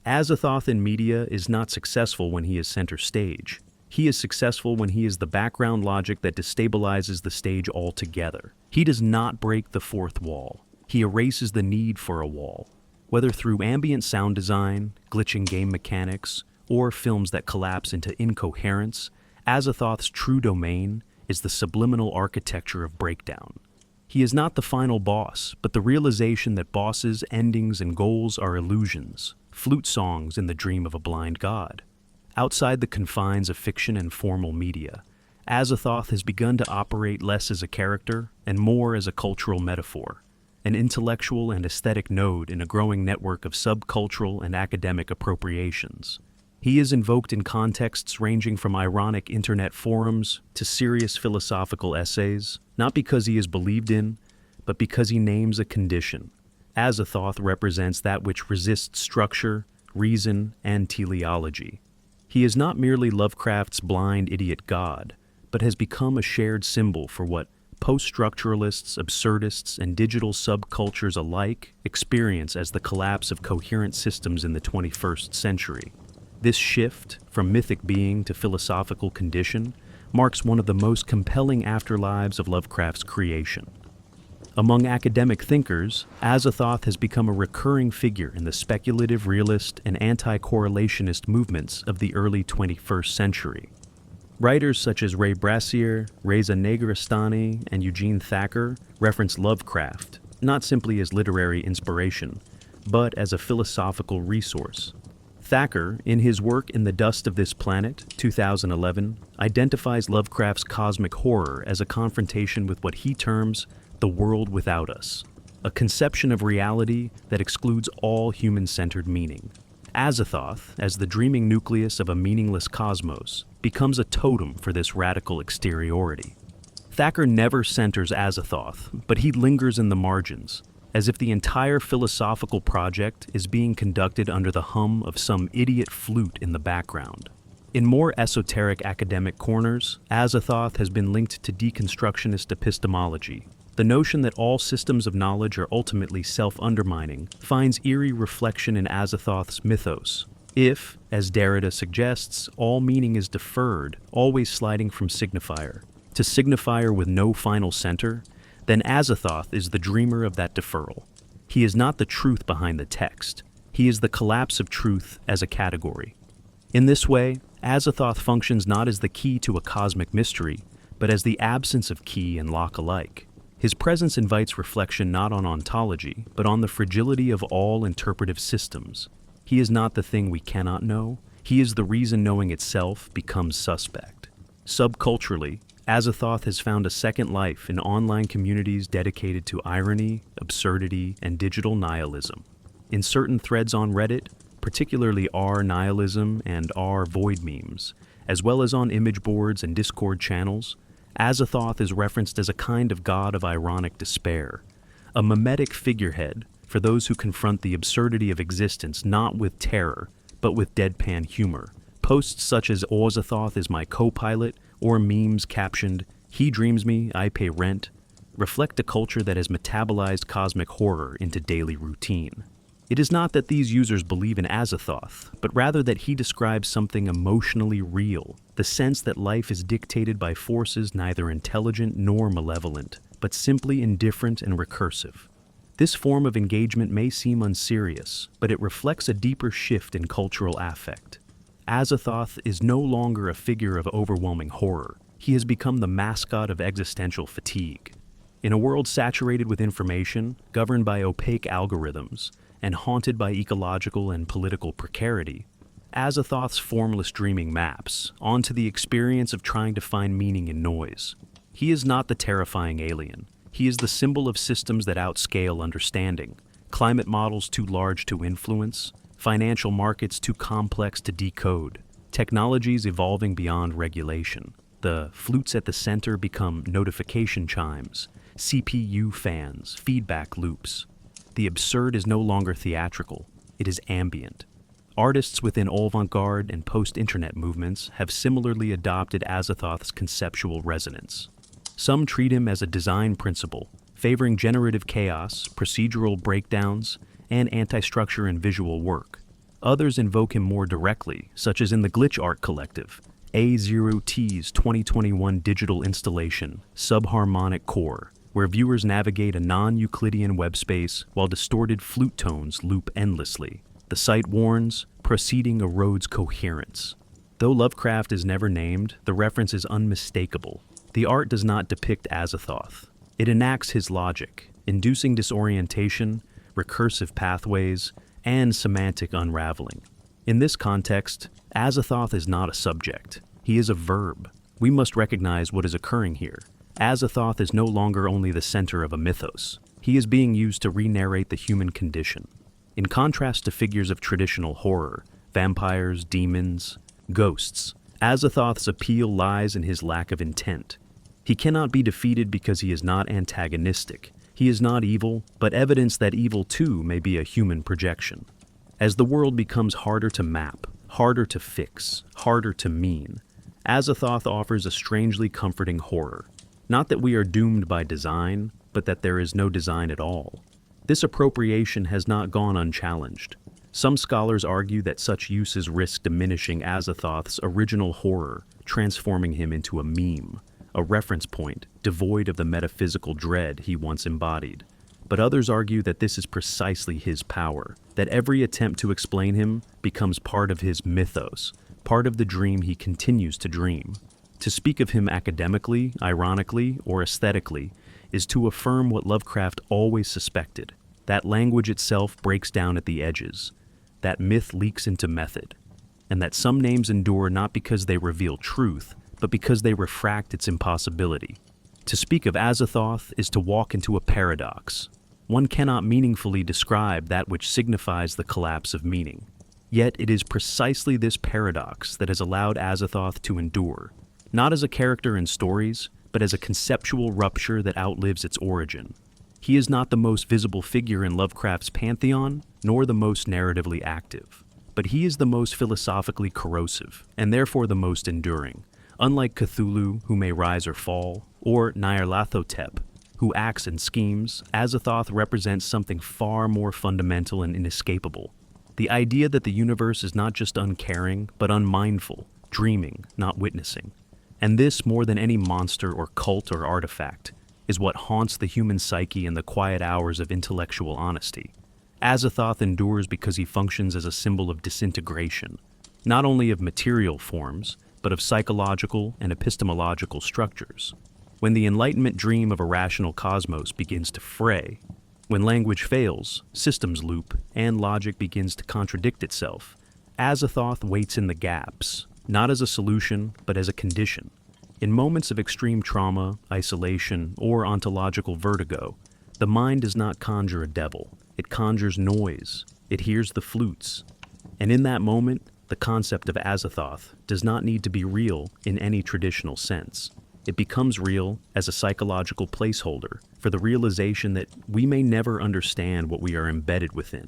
Azathoth in media is not successful when he is center stage. He is successful when he is the background logic that destabilizes the stage altogether. He does not break the fourth wall. He erases the need for a wall. Whether through ambient sound design, glitching game mechanics, or films that collapse into incoherence, Azathoth's true domain is the subliminal architecture of breakdown. He is not the final boss, but the realization that bosses, endings, and goals are illusions, flute songs in the dream of a blind god. Outside the confines of fiction and formal media, Azathoth has begun to operate less as a character and more as a cultural metaphor, an intellectual and aesthetic node in a growing network of subcultural and academic appropriations. He is invoked in contexts ranging from ironic internet forums to serious philosophical essays, not because he is believed in, but because he names a condition. Azathoth represents that which resists structure, reason, and teleology. He is not merely Lovecraft's blind idiot god, but has become a shared symbol for what post-structuralists, absurdists, and digital subcultures alike experience as the collapse of coherent systems in the 21st century. This shift, from mythic being to philosophical condition, marks one of the most compelling afterlives of Lovecraft's creation. Among academic thinkers, Azathoth has become a recurring figure in the speculative realist and anti-correlationist movements of the early 21st century. Writers such as Ray Brassier, Reza Negarestani, and Eugene Thacker reference Lovecraft, not simply as literary inspiration, but as a philosophical resource. Thacker, in his work In the Dust of This Planet, 2011, identifies Lovecraft's cosmic horror as a confrontation with what he terms the world without us, a conception of reality that excludes all human-centered meaning. Azathoth, as the dreaming nucleus of a meaningless cosmos, becomes a totem for this radical exteriority. Thacker never centers Azathoth, but he lingers in the margins, as if the entire philosophical project is being conducted under the hum of some idiot flute in the background. In more esoteric academic corners, Azathoth has been linked to deconstructionist epistemology. The notion that all systems of knowledge are ultimately self-undermining finds eerie reflection in Azathoth's mythos. If, as Derrida suggests, all meaning is deferred, always sliding from signifier to signifier with no final center, then Azathoth is the dreamer of that deferral. He is not the truth behind the text. He is the collapse of truth as a category. In this way, Azathoth functions not as the key to a cosmic mystery, but as the absence of key and lock alike. His presence invites reflection not on ontology, but on the fragility of all interpretive systems. He is not the thing we cannot know. He is the reason knowing itself becomes suspect. Subculturally, Azathoth has found a second life in online communities dedicated to irony, absurdity, and digital nihilism. In certain threads on Reddit, particularly r-nihilism and r-void memes, as well as on image boards and Discord channels, Azathoth is referenced as a kind of god of ironic despair, a mimetic figurehead for those who confront the absurdity of existence not with terror, but with deadpan humor. Posts such as Azathoth is my co-pilot, or memes captioned, "He dreams me, I pay rent," reflect a culture that has metabolized cosmic horror into daily routine. It is not that these users believe in Azathoth, but rather that he describes something emotionally real, the sense that life is dictated by forces neither intelligent nor malevolent, but simply indifferent and recursive. This form of engagement may seem unserious, but it reflects a deeper shift in cultural affect. Azathoth is no longer a figure of overwhelming horror. He has become the mascot of existential fatigue. In a world saturated with information, governed by opaque algorithms, and haunted by ecological and political precarity, Azathoth's formless dreaming maps onto the experience of trying to find meaning in noise. He is not the terrifying alien. He is the symbol of systems that outscale understanding, climate models too large to influence, financial markets too complex to decode, technologies evolving beyond regulation. The flutes at the center become notification chimes, CPU fans, feedback loops. The absurd is no longer theatrical, it is ambient. Artists within avant-garde and post-internet movements have similarly adopted Azathoth's conceptual resonance. Some treat him as a design principle, favoring generative chaos, procedural breakdowns, and anti-structure in visual work. Others invoke him more directly, such as in the Glitch Art Collective, A0T's 2021 digital installation, Subharmonic Core, where viewers navigate a non-Euclidean web space while distorted flute tones loop endlessly. The site warns, proceeding erodes coherence. Though Lovecraft is never named, the reference is unmistakable. The art does not depict Azathoth. It enacts his logic, inducing disorientation, recursive pathways, and semantic unraveling. In this context, Azathoth is not a subject. He is a verb. We must recognize what is occurring here. Azathoth is no longer only the center of a mythos. He is being used to re-narrate the human condition. In contrast to figures of traditional horror, vampires, demons, ghosts, Azathoth's appeal lies in his lack of intent. He cannot be defeated because he is not antagonistic. He is not evil, but evidence that evil too may be a human projection. As the world becomes harder to map, harder to fix, harder to mean, Azathoth offers a strangely comforting horror. Not that we are doomed by design, but that there is no design at all. This appropriation has not gone unchallenged. Some scholars argue that such uses risk diminishing Azathoth's original horror, transforming him into a meme, a reference point devoid of the metaphysical dread he once embodied. But others argue that this is precisely his power, that every attempt to explain him becomes part of his mythos, part of the dream he continues to dream. To speak of him academically, ironically, or aesthetically is to affirm what Lovecraft always suspected, that language itself breaks down at the edges, that myth leaks into method, and that some names endure not because they reveal truth, but because they refract its impossibility. To speak of Azathoth is to walk into a paradox. One cannot meaningfully describe that which signifies the collapse of meaning. Yet it is precisely this paradox that has allowed Azathoth to endure, not as a character in stories, but as a conceptual rupture that outlives its origin. He is not the most visible figure in Lovecraft's pantheon, nor the most narratively active, but he is the most philosophically corrosive, and therefore the most enduring. Unlike Cthulhu, who may rise or fall, or Nyarlathotep, who acts and schemes, Azathoth represents something far more fundamental and inescapable. The idea that the universe is not just uncaring, but unmindful, dreaming, not witnessing. And this, more than any monster or cult or artifact, is what haunts the human psyche in the quiet hours of intellectual honesty. Azathoth endures because he functions as a symbol of disintegration, not only of material forms, but of psychological and epistemological structures. When the Enlightenment dream of a rational cosmos begins to fray, when language fails, systems loop, and logic begins to contradict itself, Azathoth waits in the gaps, not as a solution, but as a condition. In moments of extreme trauma, isolation, or ontological vertigo, the mind does not conjure a devil. It conjures noise. It hears the flutes. And in that moment, the concept of Azathoth does not need to be real in any traditional sense. It becomes real as a psychological placeholder for the realization that we may never understand what we are embedded within.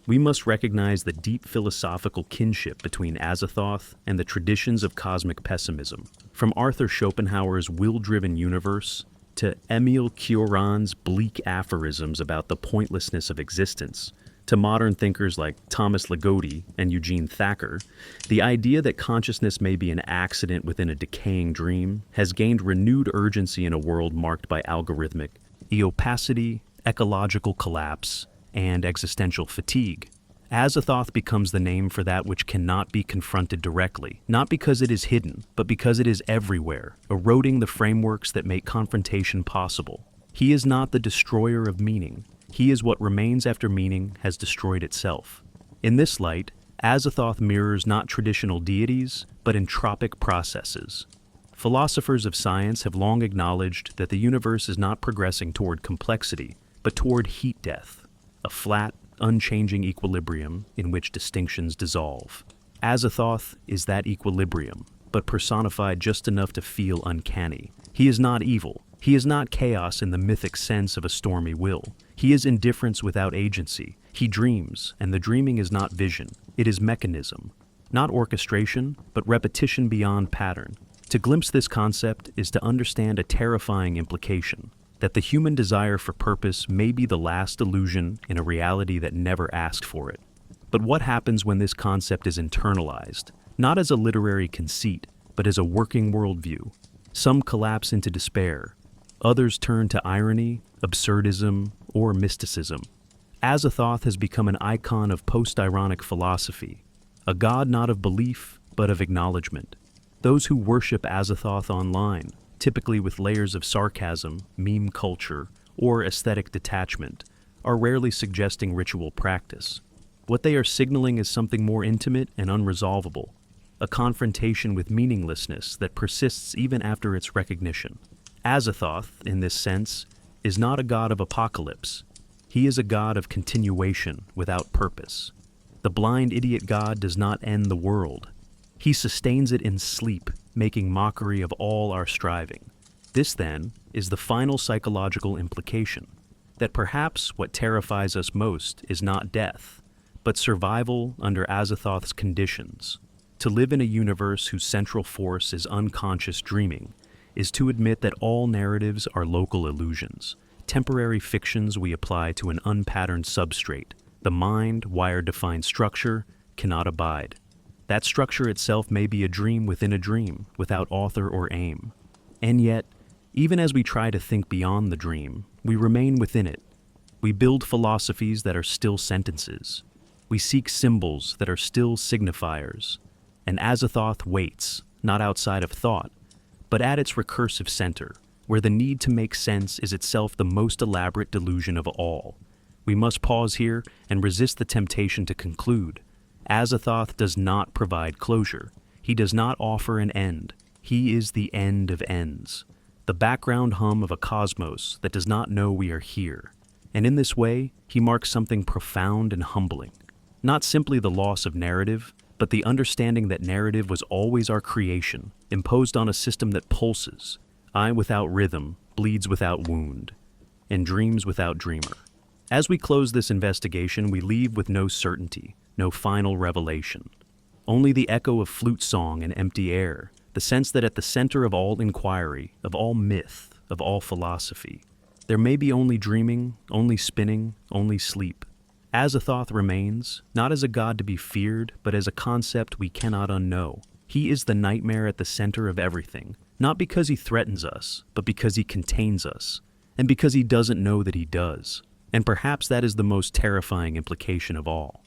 We must recognize the deep philosophical kinship between Azathoth and the traditions of cosmic pessimism. From Arthur Schopenhauer's will-driven universe to Émile Cioran's bleak aphorisms about the pointlessness of existence, to modern thinkers like Thomas Ligotti and Eugene Thacker, the idea that consciousness may be an accident within a decaying dream has gained renewed urgency in a world marked by algorithmic opacity, ecological collapse, and existential fatigue. Azathoth becomes the name for that which cannot be confronted directly, not because it is hidden, but because it is everywhere, eroding the frameworks that make confrontation possible. He is not the destroyer of meaning. He is what remains after meaning has destroyed itself. In this light, Azathoth mirrors not traditional deities, but entropic processes. Philosophers of science have long acknowledged that the universe is not progressing toward complexity, but toward heat death, a flat, unchanging equilibrium in which distinctions dissolve. Azathoth is that equilibrium, but personified just enough to feel uncanny. He is not evil. He is not chaos in the mythic sense of a stormy will. He is indifference without agency. He dreams, and the dreaming is not vision. It is mechanism. Not orchestration, but repetition beyond pattern. To glimpse this concept is to understand a terrifying implication, that the human desire for purpose may be the last illusion in a reality that never asked for it. But what happens when this concept is internalized, not as a literary conceit, but as a working worldview? Some collapse into despair. Others turn to irony, absurdism, or mysticism. Azathoth has become an icon of post-ironic philosophy, a god not of belief, but of acknowledgement. Those who worship Azathoth online, typically with layers of sarcasm, meme culture, or aesthetic detachment, are rarely suggesting ritual practice. What they are signaling is something more intimate and unresolvable, a confrontation with meaninglessness that persists even after its recognition. Azathoth, in this sense, is not a god of apocalypse. He is a god of continuation without purpose. The blind idiot god does not end the world. He sustains it in sleep, making mockery of all our striving. This, then, is the final psychological implication, that perhaps what terrifies us most is not death, but survival under Azathoth's conditions. To live in a universe whose central force is unconscious dreaming is to admit that all narratives are local illusions, temporary fictions we apply to an unpatterned substrate. The mind, wired to find structure, cannot abide. That structure itself may be a dream within a dream, without author or aim. And yet, even as we try to think beyond the dream, we remain within it. We build philosophies that are still sentences. We seek symbols that are still signifiers. And Azathoth waits, not outside of thought, but at its recursive center, where the need to make sense is itself the most elaborate delusion of all. We must pause here and resist the temptation to conclude. Azathoth does not provide closure. He does not offer an end. He is the end of ends, the background hum of a cosmos that does not know we are here. And in this way, he marks something profound and humbling. Not simply the loss of narrative, but the understanding that narrative was always our creation, imposed on a system that pulses, eye without rhythm, bleeds without wound, and dreams without dreamer. As we close this investigation, we leave with no certainty, no final revelation. Only the echo of flute song and empty air, the sense that at the center of all inquiry, of all myth, of all philosophy, there may be only dreaming, only spinning, only sleep. Azathoth remains, not as a god to be feared, but as a concept we cannot unknow. He is the nightmare at the center of everything, not because he threatens us, but because he contains us, and because he doesn't know that he does. And perhaps that is the most terrifying implication of all.